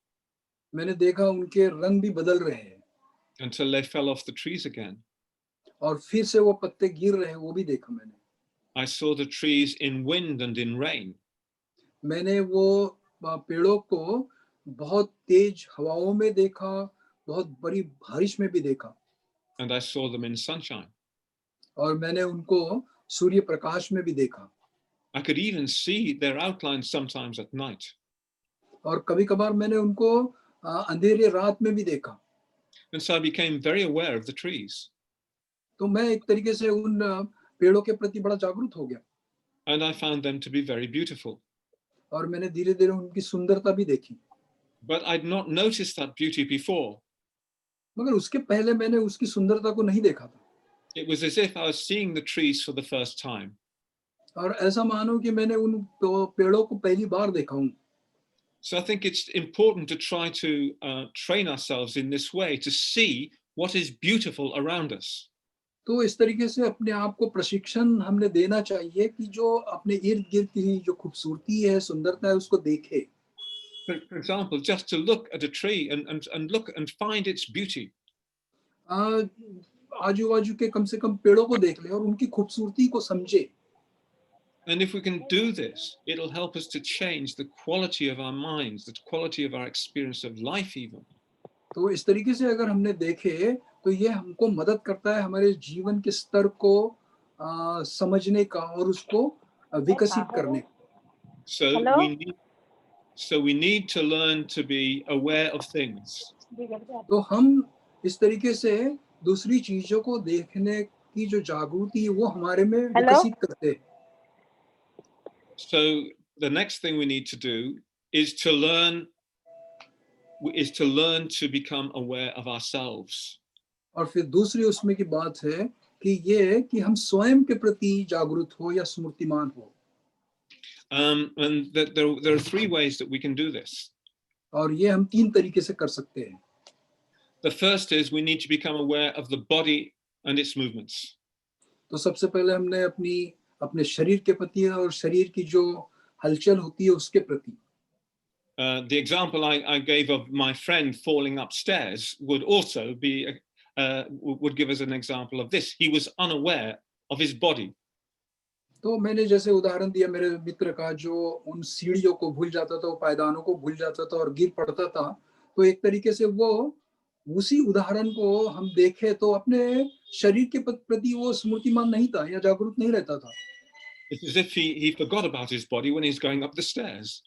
मैंने देखा उनके रंग भी बदल रहे हैं until they fell off the trees again. और फिर से वो पत्ते गिर रहे हैं, वो भी देखा मैंने. I saw the trees in wind and in rain. मैंने वो पेड़ों को बहुत तेज हवाओं में देखा, बहुत बड़ी बारिश में भी देखा. And I saw them in sunshine. और मैंने उनको सूर्य प्रकाश में भी देखा. I could even see their outlines sometimes at night. और कभी-कभार मैंने उनको अंधेरे रात में भी देखा. And so I became very aware of the trees. तो मैं एक तरीके से उन पेड़ों के प्रति बड़ा जागरूक हो गया. And I found them to be very beautiful. और मैंने धीरे-धीरे उनकी सुंदरता भी देखी. But I'd not noticed that beauty before. मगर उसके पहले मैंने उसकी सुंदरता को नहीं देखा था. It was as if I was seeing the trees for the first time. और ऐसा मानो कि मैंने उन पेड़ों को पहली बार देखा हूँ. So I think it's important to try to train ourselves in this way to see what is beautiful around us. तो इस तरीके से अपने आप को प्रशिक्षण हमने देना चाहिए कि जो अपने इर्द गिर्द की जो खूबसूरती है, सुंदरता है, उसको देखे. For example, just to look at a tree and look and find its beauty. आजू बाजू के कम से कम पेड़ों को देख ले और उनकी खूबसूरती को समझे. And if we can do this, it'll help us to change the quality of our minds, the quality of our experience of life even. तो इस तरीके से अगर हमने देखे तो ये हमको मदद करता है हमारे जीवन के स्तर को समझने का और उसको विकसित करने. So we need to learn to be aware of things. तो हम इस तरीके से दूसरी चीजों को देखने की जो जागृति है वो हमारे में विकसित करते हैं. So the next thing we need to do is to learn to become aware of ourselves. और फिर दूसरी उसमें की बात है कि ये कि हम स्वयं के प्रति जागरूक हो या स्मृतिमान हो. And there are 3 ways that we can do this. और ये हम 3 तरीके से कर सकते हैं. The first is we need to become aware of the body and its movements. तो सबसे पहले हमने अपने शरीर के प्रति और शरीर की जो हलचल होती है उसके प्रति। The example I gave of my friend falling upstairs would also be, would give us an example of this. He was unaware of his body. तो मैंने जैसे उदाहरण दिया मेरे मित्र का, जो उन सीढ़ियों को भूल जाता था, वो पायदानों को भूल जाता था और गिर पड़ता था, तो एक तरीके से वो उसी उदाहरण को हम देखें तो अपने शरीर के प्रति वो स्मृतिमान नहीं था या जागरूक नहीं रहता था। It's as if he forgot about his body when he's going up the stairs.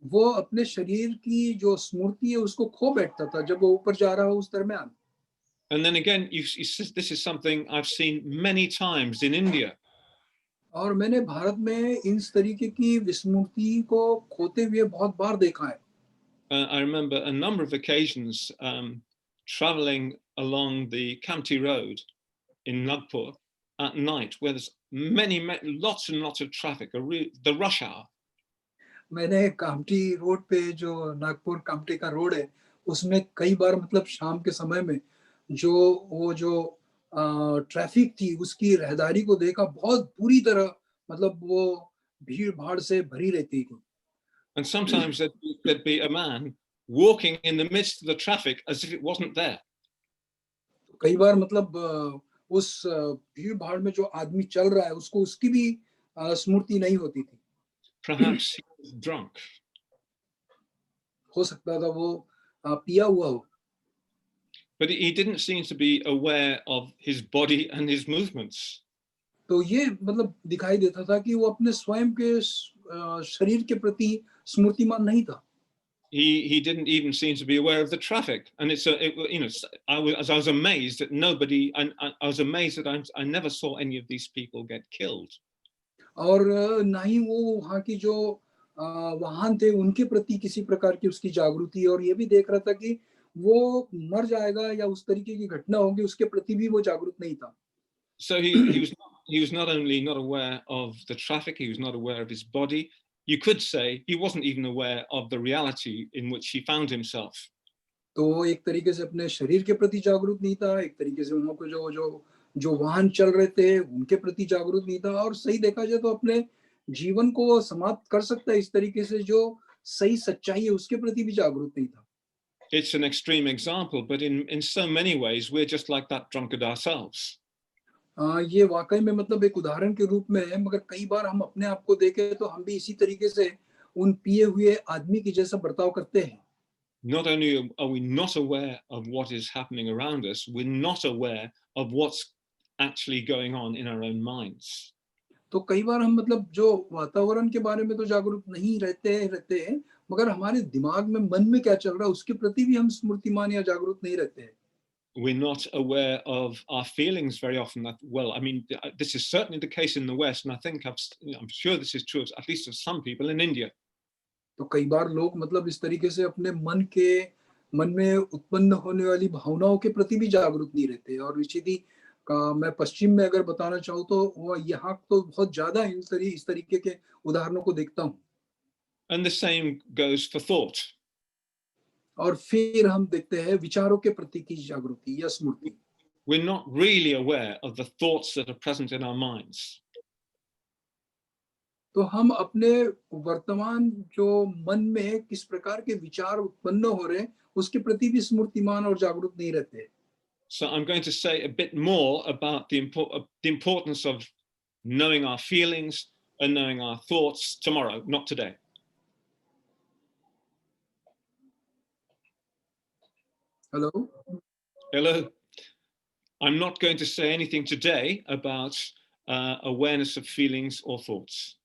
वो अपने शरीर की जो स्मृति है उसको खो बैठता था जब वो ऊपर जा रहा हो उस दरमियान। And then again, this is something I've seen many times in India. और मैंने भारत में इस तरीके की विस्मृति को खोते हुए बहुत बार देखा है। I remember a number of occasions traveling along the 𝓞𝓯𝓯𝓲𝓬𝓲𝓪𝓵 road in Nagpur at night, where there's lots and lots of traffic, the rush hour. मैंने कामठी रोड पे, जो नागपुर कामठी का रोड है, उसमें कई बार मतलब शाम के समय में जो ट्रैफिक थी उसकी रहदारी को देखा, बहुत बुरी तरह, मतलब वो भीड़ भाड़ से भरी रहती थी। And sometimes there'd be a man walking in the midst of the traffic as if it wasn't there. कई बार मतलब उस भीड़ भाड़ में जो आदमी चल रहा है उसको उसकी भी स्मृति नहीं होती थी। Perhaps he was drunk. हो सकता था वो पिया हुआ हो। But he didn't seem to be aware of his body and his movements. तो ये मतलब दिखाई देता था कि वो अपने स्वयं के शरीर के प्रति स्मृतिमान नहीं था। He didn't even seem to be aware of the traffic, and I was amazed that nobody. I was amazed that I never saw any of these people get killed. और ना ही वो वहाँ की जो वाहन थे उनके प्रति किसी प्रकार की उसकी जागृति, और ये भी देख रहा था कि वो मर जाएगा या उस तरीके की घटना होगी, उसके प्रति भी वो जागरूक नहीं था। So he was not only not aware of the traffic, he was not aware of his body. You could say he wasn't even aware of the reality in which he found himself. तो वो एक तरीके से अपने शरीर के प्रति जागरूक नहीं था, एक तरीके से उनको जो वाहन चल रहे थे उनके प्रति जागरूक नहीं था, और सही देखा जाए तो अपने जीवन को समाप्त कर सकता है इस तरीके से, जो सही सच्चाई है उसके प्रति भी जागरूक नहीं था। It's an extreme example, but in so many ways we're just like that drunkard ourselves. ये वाकई में मतलब एक उदाहरण के रूप में है, मगर कई बार हम अपने आप को देखें तो हम भी इसी तरीके से उन पिए हुए आदमी की जैसा बर्ताव करते हैं। Not only are we not aware of what is happening around us, we're not aware of what's actually going on in our own minds. तो कई बार हम मतलब जो वातावरण के बारे में तो जागरूक नहीं रहते हैं, मगर हमारे दिमाग में, मन में क्या चल रहा है उसके प्रति भी हम स्मृतिमान या जागरूक नहीं रहते हैं। We're not aware of our feelings very often. Well, I mean, this is certainly the case in the West, and I think I'm sure this is true, at least of some people in India. तो कई बार लोग मतलब इस तरीके से अपने मन में उत्पन्न होने वाली भावनाओं के प्रति भी जागरूक नहीं रहते, और निश्चित का मैं पश्चिम में अगर बताना चाहूँ तो वो यहाँ तो बहुत ज्यादा इस तरीके के उदाहरणों को देखता हूँ। And the same goes for thought. और फिर हम देखते हैं विचारों के प्रति की जागृति या स्मृति। We're not really aware of the thoughts that are present in our minds. तो हम अपने वर्तमान जो मन में किस प्रकार के विचार उत्पन्न हो रहे हैं उसके प्रति भी स्मृतिमान और जागरूक नहीं रहते। So I'm going to say a bit more about the importance of knowing our feelings and knowing our thoughts tomorrow, not today. Hello? Hello. I'm not going to say anything today about awareness of feelings or thoughts.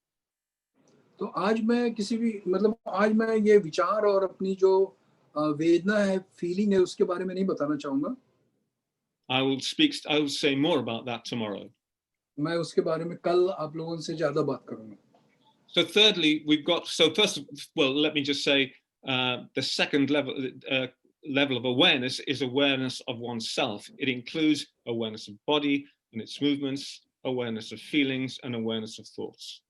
तो आज मैं आज मैं ये विचार और अपनी जो वेदना है, फीलिंग है, उसके बारे में नहीं बताना चाहूंगा। I will say more about that tomorrow. मैं उसके बारे में कल आप लोगों से ज्यादा बात करूंगा। So thirdly, let me just say the second level of awareness is awareness of oneself. It includes awareness of body and its movements, awareness of feelings, and awareness of thoughts.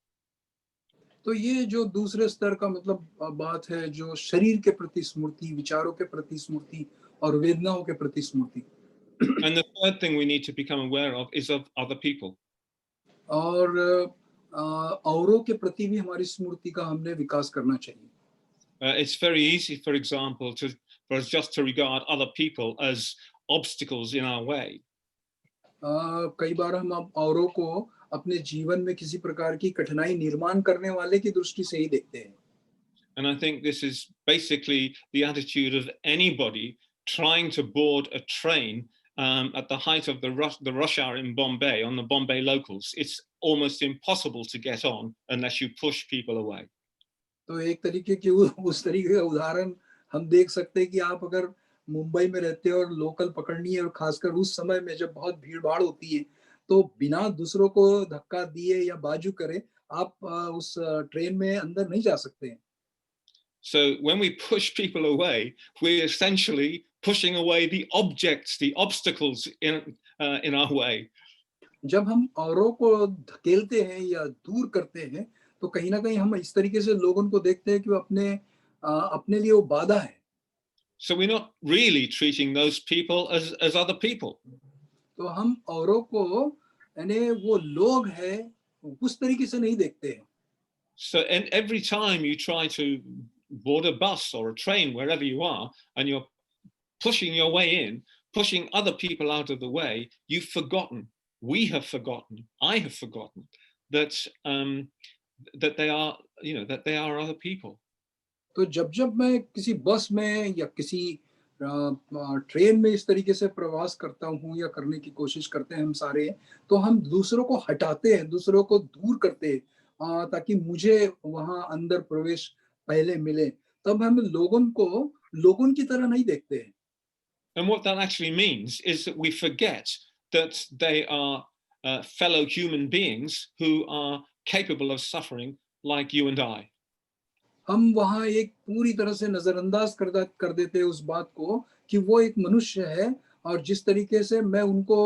तो ये जो दूसरे स्तर का मतलब बात है, जो शरीर के प्रति स्मृति, विचारों के प्रति स्मृति और वेदनाओं के प्रति स्मृति। And the third thing we need to become aware of is of other people. और औरों के प्रति भी हमारी स्मृति का हमने विकास करना चाहिए. It's very easy, for example, for us just to regard other people as obstacles in our way. कई बार हम औरों को अपने जीवन में किसी प्रकार की कठिनाई निर्माण करने वाले की दृष्टि से ही देखते हैं. And I think this is basically the attitude of anybody trying to board a train at the height of the rush hour in Bombay, on the Bombay locals. It's almost impossible to get on unless you push people away. तो एक तरीके की उस तरीके का उदाहरण हम देख सकते हैं कि आप अगर मुंबई में रहते हैं और लोकल पकड़नी है और खासकर उस समय में जब बहुत भीड़ भाड़ होती है तो बिना दूसरों को धक्का दिए या बाजू करे आप उस ट्रेन में अंदर नहीं जा सकते हैं. So when we push people away, we're essentially pushing away the objects, the obstacles in our way. जब हम औरों को धकेलते हैं या दूर करते हैं तो कहीं ना कहीं हम इस तरीके से लोगों को देखते हैं कि वो अपने लिए वो बाधा है. So we're not really treating those people as other people. तो हम औरों को यानी वो लोग हैं उस तरीके से नहीं देखते हैं. So and every time you try to board a bus or a train, wherever you are, and you're pushing your way in, pushing other people out of the way, you've forgotten, we have forgotten, I have forgotten that that they are, that they are other people. तो जब मैं किसी बस में या किसी train में इस तरीके से प्रवास करता हूँ या करने की कोशिश करते हैं हम सारे, तो हम दूसरों को हटाते हैं, दूसरों को दूर करते हैं ताकि मुझे वहां अंदर प्रवेश पहले मिले. तब हम लोगों की तरह नहीं देखते हैं. And what that actually means is that we forget that they are fellow human beings who are capable of suffering like you and I. हम वहां एक पूरी तरह से नजरअंदाज कर देते हैं उस बात को कि वो एक मनुष्य है और जिस तरीके से मैं उनको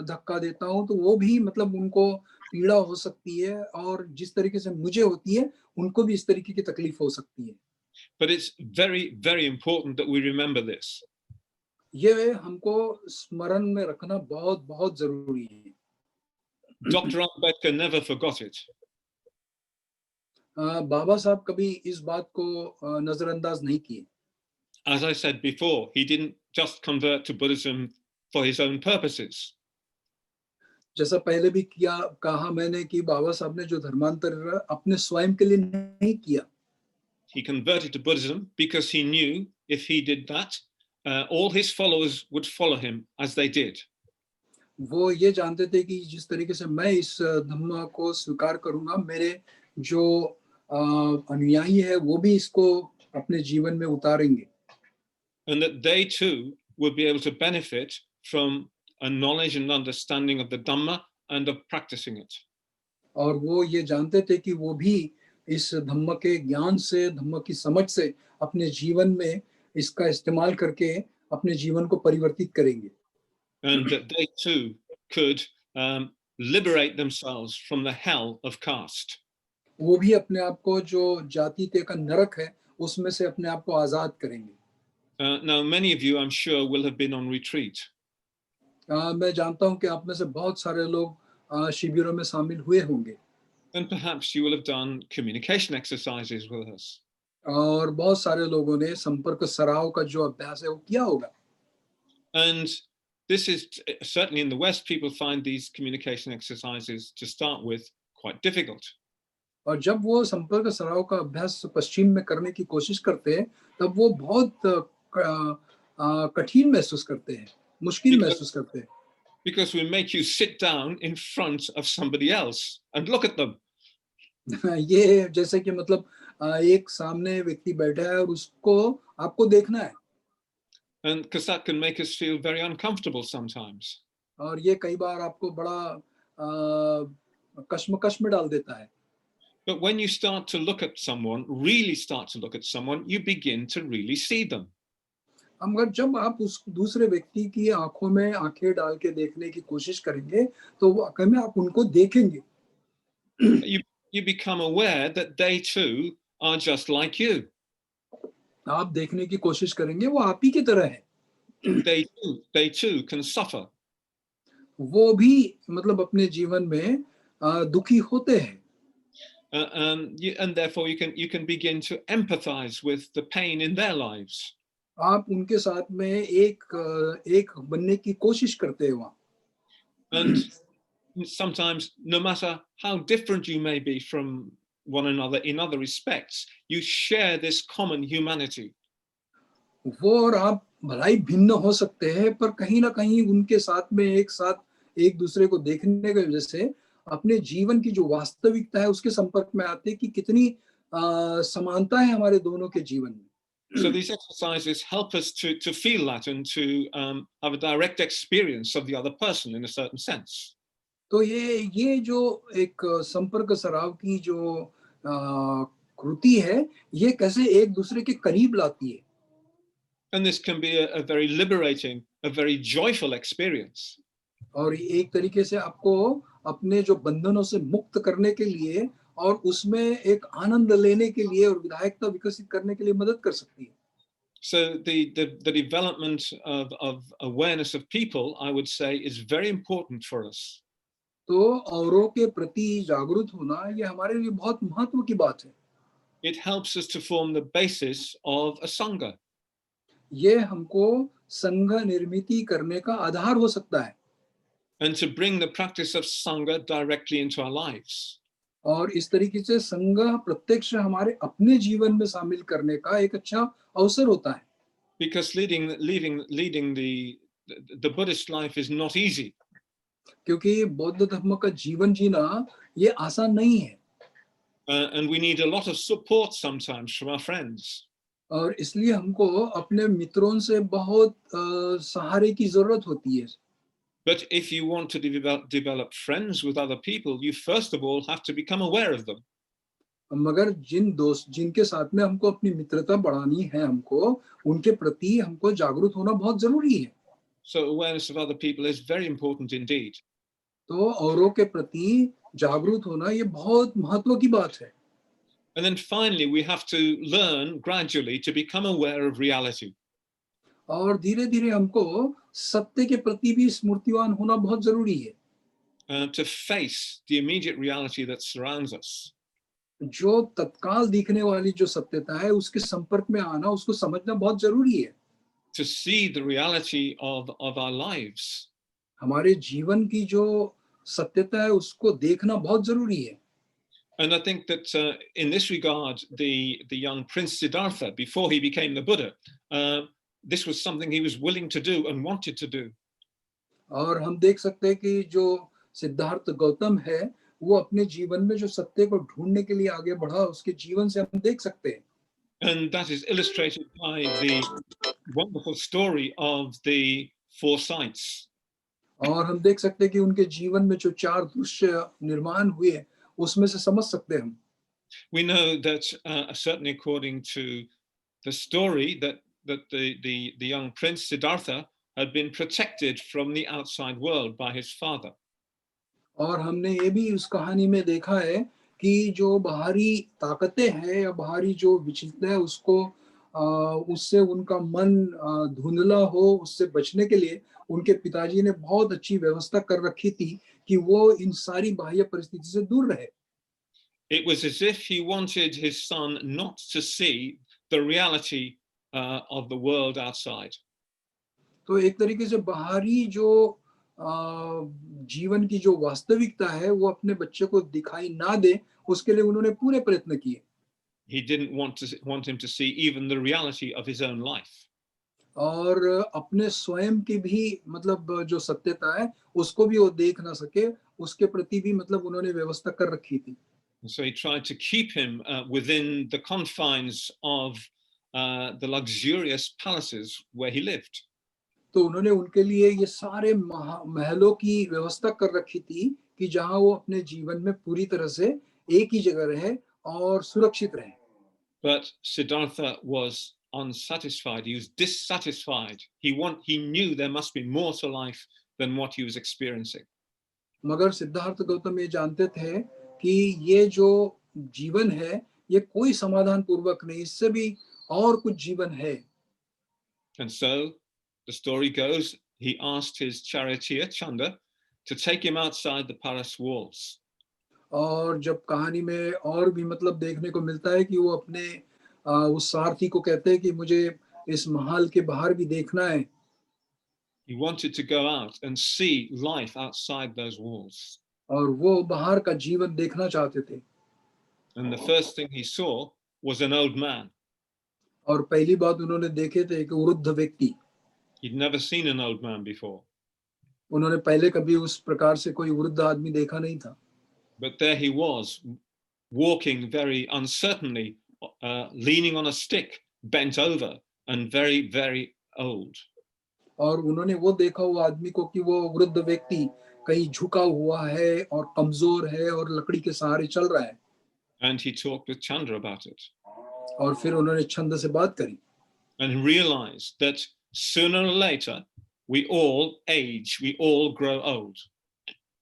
धक्का देता हूं तो वो भी मतलब उनको पीड़ा हो सकती है और जिस तरीके से मुझे होती है उनको भी इस तरीके की तकलीफ हो सकती है. But it's very, very important that we remember this. ये हमको स्मरण में रखना बहुत बहुत जरूरी है. Dr. Ambedkar never forgot it. बाबा साहब कभी इस बात को नजरअंदाज नहीं किए. As I said before, he didn't just convert to Buddhism for his own purposes. जैसा पहले भी कहा मैंने कि बाबा साहब ने जो धर्मांतर अपने स्वयं के लिए नहीं किया. He converted to Buddhism because he knew if he did that, all his followers would follow him as they did. वो ये जानते थे कि जिस तरीके से मैं इस धम्म को स्वीकार करूंगा, मेरे जो अनुयायी है वो भी इसको अपने जीवन में उतारेंगे. And that they too would be able to benefit from a knowledge and understanding of the Dhamma and of practicing it. और वो ये जानते थे कि वो भी इस धम्म के ज्ञान से, धम्म की समझ से अपने जीवन में इसका इस्तेमाल करके अपने जीवन को परिवर्तित करेंगे. And that they too could liberate themselves from the hell of caste. वो भी अपने आप को जो जातीय का नरक है उसमें से अपने आप को आजाद करेंगे. Now many of you, I'm sure, will have been on retreat. मैं जानता हूं कि आप में से बहुत सारे लोग शिविरों में शामिल हुए होंगे. And perhaps you will have done communication exercises with us. और बहुत सारे लोगों ने संपर्क सराव का जो अभ्यास है वो किया होगा. And this is certainly in the West, people find these communication exercises to start with quite difficult. और जब वो संपर्क सराव का अभ्यास पश्चिम में करने की कोशिश करते हैं तब वो बहुत कठिन महसूस करते हैं, मुश्किल महसूस करते हैं. Because we make you sit down in front of somebody else and look at them. ये जैसे कि मतलब एक सामने व्यक्ति बैठा है और उसको आपको देखना है. And because that can make us feel very uncomfortable sometimes. और ये कई बार आपको बड़ा कश्मकश में डाल देता है. But when you start to look at someone, really start to look at someone, you begin to really see them. मगर जब आप उस दूसरे व्यक्ति की आंखों में आंखें डाल के देखने की कोशिश करेंगे तो वाकई में आप उनको देखेंगे. You become aware that they too are just like you. आप देखने की कोशिश करेंगे वो आप ही की तरह है. They too can suffer. वो भी मतलब अपने जीवन में दुखी होते हैं. and therefore you can begin to empathize with the pain in their lives. आप उनके साथ में एक बनने की कोशिश करते हैं वहाँ. And sometimes, no matter how different you may be from one another in other respects, you share this common humanity. वो और आप भलाई भिन्न हो सकते हैं, पर कहीं ना कहीं उनके साथ में एक दूसरे को देखने की वजह से अपने जीवन की जो वास्तविकता है उसके संपर्क में आते हैं कि कितनी समानता है हमारे दोनों के जीवन में. So these exercises help us to feel that and to have a direct experience of the other person in a certain sense. तो ये जो एक संपर्क सराव की जो कृति है, ये कैसे एक दूसरे के करीब लाती है. And this can be a very liberating, a very joyful experience. और एक तरीके से आपको अपने जो बंधनों से मुक्त करने के लिए और उसमें एक आनंद लेने के लिए और विधायकता विकसित करने के लिए मदद कर सकती है. So the development of awareness of people, I would say, is very important for us. तो औरों के प्रति जागरूक होना ये हमारे लिए बहुत महत्व की बात है. It helps us to form the basis of a sangha. ये हमको संघ निर्मिति करने का आधार हो सकता है. And to bring the practice of sangha directly into our lives. और इस तरीके से संघ प्रत्यक्ष हमारे अपने जीवन में शामिल करने का एक अच्छा अवसर होता है. Because leading the Buddhist life is not easy. क्योंकि बौद्ध धर्म का जीवन जीना ये आसान नहीं है. And we need a lot of support sometimes from our friends. और इसलिए हमको अपने मित्रों से बहुत सहारे की जरूरत होती है. But if you want to develop friends with other people, you first of all have to become aware of them. मगर जिनके साथ में हमको अपनी मित्रता बढ़ानी है, हमको उनके प्रति हमको जागरूक होना बहुत जरूरी है. So awareness of other people is very important indeed. तो औरों के प्रति जागरूक होना ये बहुत महत्व की बात है. And then finally, we have to learn gradually to become aware of reality. और धीरे धीरे हमको सत्य के प्रति भी स्मृतिवान होना बहुत जरूरी है. To face the immediate reality that surrounds us. जो तत्काल दिखने वाली जो सत्यता है उसके संपर्क में आना, उसको समझना बहुत जरूरी है. To see the reality of our lives. हमारे जीवन की जो सत्यता है उसको देखना बहुत जरूरी है. And I think that in this regard, the young Prince Siddhartha, before he became the Buddha, this was something he was willing to do and wanted to do. और हम देख सकते हैं कि जो सिद्धार्थ गौतम है वो अपने जीवन में जो सत्य को ढूंढने के लिए आगे बढ़ा, उसके जीवन से हम देख सकते हैं. And that is illustrated by the wonderful story of the four sights. और हम देख सकते हैं कि उनके जीवन में जो 4 दृश्य निर्माण हुए उसमें से समझ सकते हैं हम. We know that certainly according to the story that the young prince Siddhartha had been protected from the outside world by his father. और हमने ये भी उस कहानी में देखा है कि जो बाहरी ताकतें हैं या बाहरी जो विचलित है उसको उससे उनका मन धुंधला हो, उससे बचने के लिए उनके पिताजी ने बहुत अच्छी व्यवस्था कर रखी थी कि वो इन सारी बाह्य परिस्थिति से दूर रहे. It was as if he wanted his son not to see the reality of the world outside. तो एक तरीके से बाहरी जो जीवन की जो वास्तविकता है वो अपने बच्चे को दिखाई ना दे, उसके लिए उन्होंने पूरे प्रयत्न किए. He didn't want him to see even the reality of his own life. और अपने स्वयं की भी मतलब जो सत्यता है उसको भी वो देख ना सके, उसके प्रति भी मतलब उन्होंने व्यवस्था कर रखी थी. So he tried to keep him within the confines of the luxurious palaces where he lived. तो उन्होंने उनके लिए ये सारे महलों की व्यवस्था कर रखी थी कि जहां वो अपने जीवन में पूरी तरह से एक ही जगह रहे और सुरक्षित रहे. But Siddhartha was unsatisfied. He was dissatisfied. He knew there must be more to life than what he was experiencing. मगर सिद्धार्थ गौतम ये जानते थे कि ये जो जीवन है ये कोई समाधान पूर्वक नहीं, इससे भी और कुछ जीवन है. And so the story goes, he asked his charioteer Chanda to take him outside the palace walls. और जब कहानी में और भी मतलब देखने को मिलता है कि वो अपने उस सारथी को कहते हैं कि मुझे इस महल के बाहर भी देखना है। He wanted to go out and see life outside those walls. और वो बाहर का जीवन देखना चाहते थे। And the first thing he saw was an old man. और पहली बात उन्होंने देखे थे एक वृद्ध व्यक्ति। He'd never seen an old man before. उन्होंने पहले कभी उस प्रकार से कोई वृद्ध आदमी देखा नहीं था। But there he was, walking very uncertainly, leaning on a stick, bent over, and very, very old. और उन्होंने वो देखा वो आदमी को कि वो वृद्ध व्यक्ति कहीं झुका हुआ है और कमजोर है और लकड़ी के सहारे चल रहा है। And he talked with Chandra about it. और फिर उन्होंने छंद से बात करी। And realized that sooner or later we all age, we all grow old.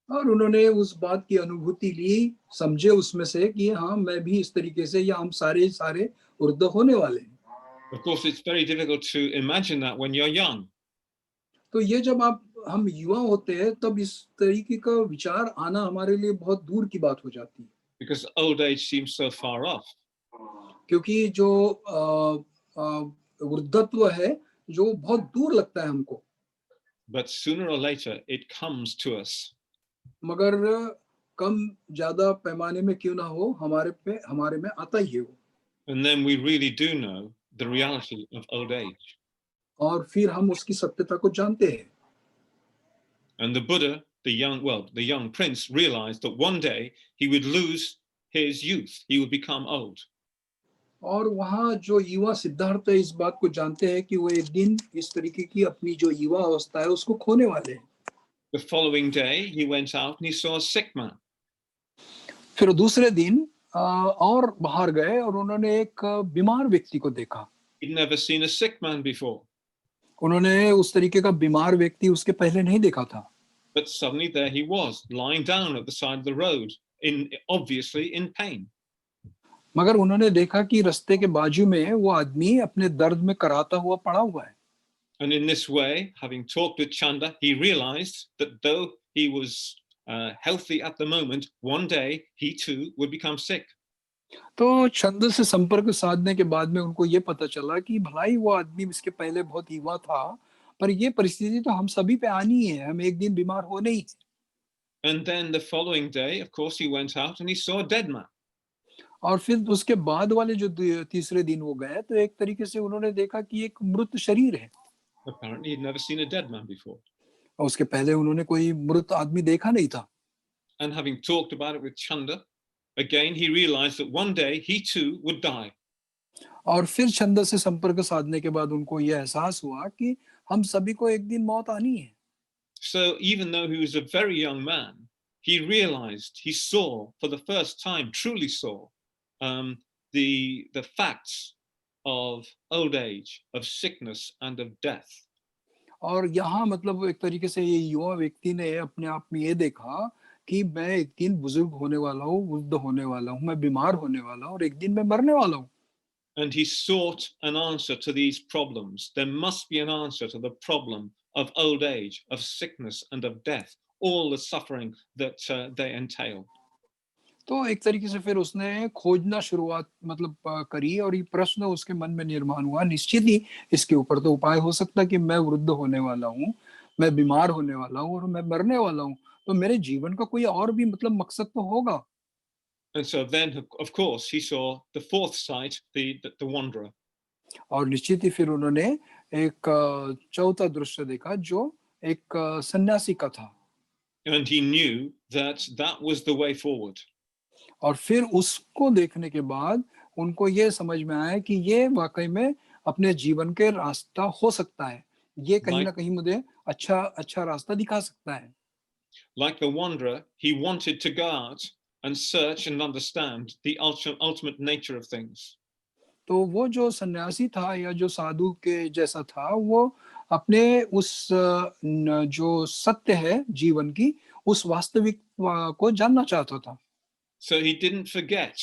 और उन्होंने उस बात की अनुभूति ली, समझे उसमें से कि हाँ मैं भी इस तरीके से या हम सारे वृद्ध होने वाले हैं। Of course, it's very difficult to imagine that when you're young. तो ये जब हम युवा होते हैं तब इस तरीके का विचार आना हमारे लिए बहुत दूर की बात हो जाती है। Because old age seems so far off. क्योंकि जो वृद्धत्व है जो बहुत दूर लगता है हमको। But sooner or later it comes to us. मगर कम ज्यादा पैमाने में क्यों ना हो हमारे में आता ही है वो। And then we really do know the reality of old age. और फिर हम उसकी सत्यता को जानते हैं। And the Buddha, the young prince, realized that one day he would lose his youth, he would become old. और वहाँ जो युवा सिद्धार्थ है इस बात को जानते हैं कि वो एक दिन इस तरीके की अपनी जो युवा अवस्था है उसको खोने वाले हैं। The following day he went out and he saw a sick man. फिर दूसरे दिन और बाहर गए और उन्होंने एक बीमार व्यक्ति को देखा। He'd never seen a sick man before. उन्होंने उस तरीके का बीमार व्यक्ति उसके पहले नहीं देखा था। But suddenly there he was, lying down at the side of the road, obviously in pain. मगर उन्होंने देखा कि रास्ते के बाजू में वो आदमी अपने दर्द में कराता हुआ पड़ा हुआ है। And in this way, having talked with Chanda, he realized that though he was healthy at the moment, one day he too would become sick. तो छंद से संपर्क साधने के बाद में उनको ये पता चला कि भलाई वो आदमी इसके पहले बहुत युवा था, पर ये परिस्थिति तो हम सभी पे आनी है, हम एक दिन बीमार होने ही। And then the following day, of course, he went out and he saw a dead man. और फिर उसके बाद वाले जो तीसरे दिन वो गए तो एक तरीके से उन्होंने देखा कि एक मृत शरीर है। Apparently, he'd never seen a dead man before. और उसके पहले उन्होंने कोई मृत आदमी देखा नहीं था। And having talked about it with Chanda, again he realized that one day he too would die. और फिर छंद से संपर्क साधने के बाद उनको यह एहसास हुआ कि हम सभी को एक दिन मौत आनी है। So even though he was a very young man, he realized, he saw for the first time, truly saw the facts of old age, of sickness and of death. और यहाँ मतलब एक तरीके से ये युवा व्यक्ति ने अपने आप में ये देखा कि मैं एक दिन बुजुर्ग होने वाला हूँ, वृद्ध होने वाला हूँ, मैं बीमार होने वाला हूँ और एक दिन मैं मरने वाला हूँ। And he sought an answer to these problems. There must be an answer to the problem of old age, of sickness and of death, all the suffering that they entail. तो एक तरीके से फिर उसने खोजना शुरुआत मतलब करी और ये प्रश्न उसके मन में निर्माण हुआ, निश्चित ही इसके ऊपर तो उपाय हो सकता कि मैं वृद्ध होने वाला हूँ, मैं बीमार होने वाला हूँ और मैं मरने वाला हूँ, तो मेरे जीवन का कोई और भी मतलब मकसद तो होगा। And so then, of course, he saw the fourth sight, the wanderer. और निश्चित ही फिर उन्होंने एक चौथा दृश्य देखा जो एक सन्यासी का था। And he knew that that was the way forward. और फिर उसको देखने के बाद उनको ये समझ में आया कि ये वाकई में अपने जीवन के रास्ता हो सकता है, ये कहीं ना कहीं मुझे अच्छा रास्ता दिखा सकता है। Like the wanderer, he wanted to go out and search and understand the ultimate nature of things. तो वो जो सन्यासी था या जो साधु के जैसा था, वो अपने उस जो सत्य है जीवन की, उस वास्तविक को जानना चाहता था। So he didn't forget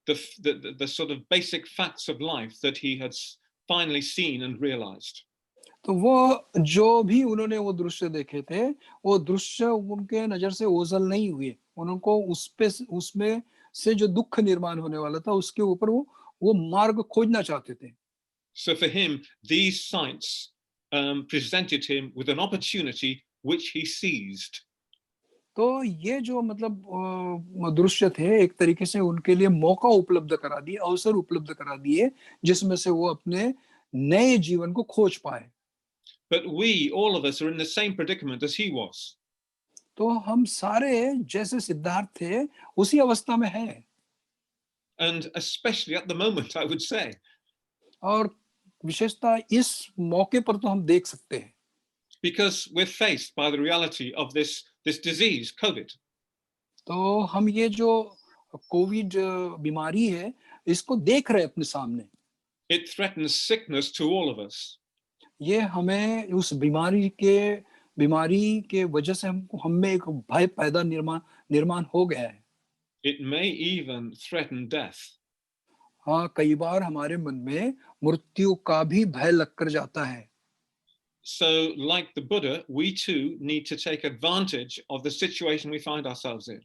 the sort of basic facts of life that he had finally seen and realized. तो वो जो भी उन्होंने वो दृश्य देखे थे, वो दृश्य उनके नजर से ओझल नहीं हुए। उनको उसमें से जो दुख निर्माण होने वाला था, उसके ऊपर वो मार्ग खोजना चाहते थे। So for him, these sights presented him with an opportunity which he seized. तो ये जो मतलब दृश्य थे, एक तरीके से उनके लिए मौका उपलब्ध करा दिए, अवसर उपलब्ध करा दिए, जिसमें से वो अपने नए जीवन को खोज पाए। But we, all of us, are in the same predicament as he was. तो हम सारे जैसे सिद्धार्थ थे, उसी अवस्था में हैं। And especially at the moment, I would say. और विशेषता इस मौके पर तो हम देख सकते हैं। Because we're faced by the reality of this disease, COVID. तो हम ये जो कोविड बीमारी है, इसको देख रहे हैं अपने सामने। It threatens sickness to all of us. ये हमें उस बीमारी के वजह से हम में एक भय पैदा निर्माण हो गया है। It may even threaten death. हाँ, कई बार हमारे मन में मृत्यु का भी भय लगकर जाता है। So, like the Buddha, we too need to take advantage of the situation we find ourselves in.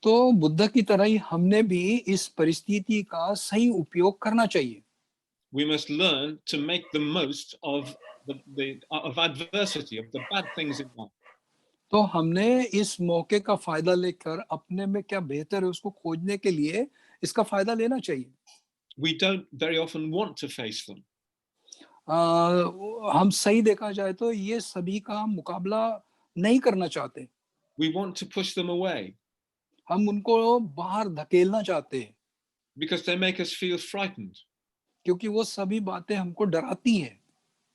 तो बुद्ध की तरह ही हमने भी इस परिस्थिति का सही उपयोग करना चाहिए। We must learn to make the most of of adversity, of the bad things in life. तो हमने इस मौके का फायदा लेकर अपने में क्या बेहतर है उसको खोजने के लिए इसका फायदा लेना चाहिए। We don't very often want to face them. हम सही देखा जाए तो ये सभी का मुकाबला नहीं करना चाहते। We want to push them away हम उनको बाहर धकेलना चाहते हैं, because they make us feel frightened. क्योंकि वो सभी बातें हमको डराती हैं।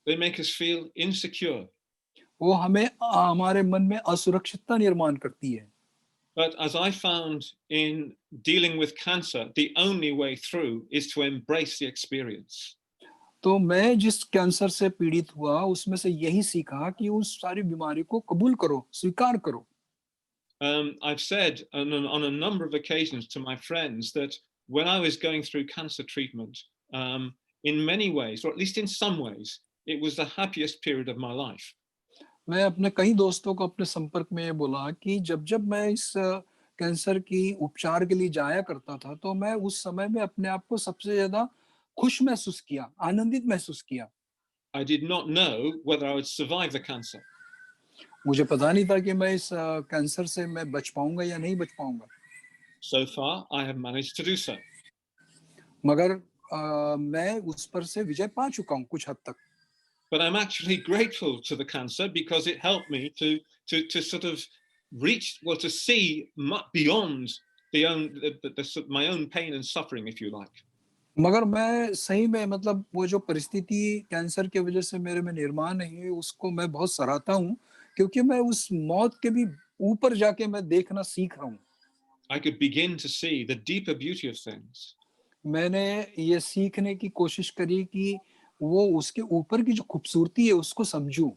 They make us feel insecure. वो हमारे मन में असुरक्षितता निर्माण करती है। But as I found in dealing with cancer, the only way through is to embrace the experience. तो मैं जिस कैंसर से पीड़ित हुआ, उसमें से यही सीखा कि उस सारी बीमारी को कबूल करो, स्वीकार करो। I've said on a number of occasions to my friends that when I was going through cancer treatment, in many ways, or at least in some ways, it was the happiest period of my life. मैं अपने कई दोस्तों को अपने संपर्क में ये बोला कि जब मैं इस कैंसर की उपचार के लिए जाया करता था, तो मैं उस समय में अपने आप को सबसे ज्यादा खुश महसूस किया, आनंदित महसूस किया। I did not know whether I would survive the cancer. मुझे पता नहीं था कि मैं इस कैंसर से मैं बच पाऊंगा या नहीं बच पाऊंगा। So far, I have managed to do so. मगर मैं उस पर से विजय पा चुका हूँ कुछ हद तक। But I'm actually grateful to the cancer because it helped me to sort of reach, well, to see beyond my own pain and suffering, if you like. मगर मैं सही में मतलब वो जो परिस्थिति कैंसर की वजह से मेरे में निर्माण हुई, उसको मैं बहुत सराहता हूँ, क्योंकि मैं उस मौत के भी ऊपर जाके मैं देखना सीख रहा हूँ। I could begin to see the deeper beauty of things. मैंने ये सीखने की कोशिश करी कि वो उसके ऊपर की जो खूबसूरती है उसको समझूं।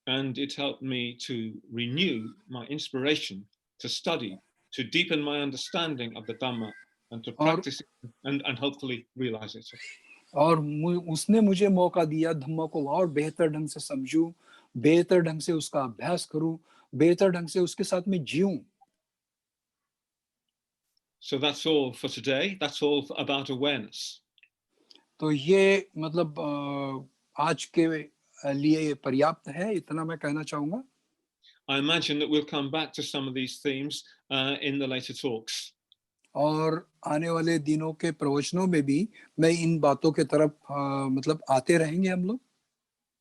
And it helped me to renew my inspiration to study, to deepen my understanding of the Dhamma, and to और practice it and hopefully realize it. और उसने मुझे मौका दिया धम्म को और बेहतर ढंग से समझूं, बेहतर ढंग से उसका अभ्यास करूं, बेहतर ढंग से उसके साथ में जीऊं। So that's all for today. That's all about awareness. तो ये मतलब आज के लिए पर्याप्त है, इतना मैं कहना चाहूंगा। I imagine that we'll come back to some of these themes in the later talks. और आने वाले दिनों के प्रवचनों में भी मैं इन बातों के तरफ मतलब आते रहेंगे हम लोग।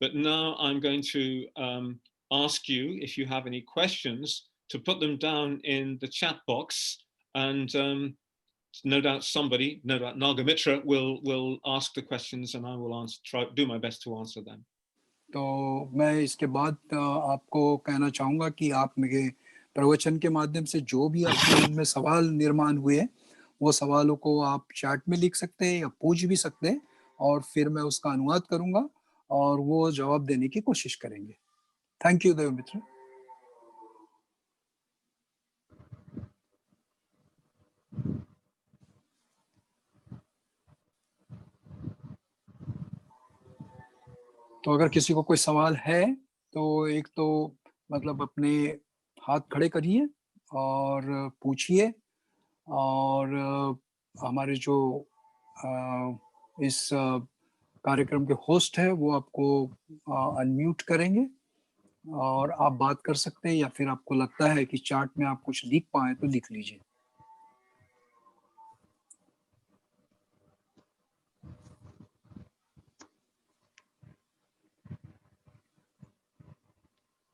But now I'm going to ask you, if you have any questions, to put them down in the chat box, and no doubt somebody, no doubt Nagamitra, will ask the questions, and I will do my best to answer them. तो मैं इसके बाद आपको कहना चाहूंगा कि आप मेरे प्रवचन के माध्यम से जो भी आपके मन में सवाल निर्माण हुए, वो सवालों को आप चैट में लिख सकते हैं या पूछ भी सकते हैं, और फिर मैं उसका अनुवाद करूंगा और वो जवाब देने की कोशिश करेंगे। Thank you Devmitra. तो अगर किसी को कोई सवाल है तो एक तो मतलब अपने हाथ खड़े करिए और पूछिए, और हमारे जो इस कार्यक्रम के होस्ट है वो आपको अनम्यूट करेंगे और आप बात कर सकते हैं, या फिर आपको लगता है कि चार्ट में आप कुछ लिख पाए तो लिख लीजिए।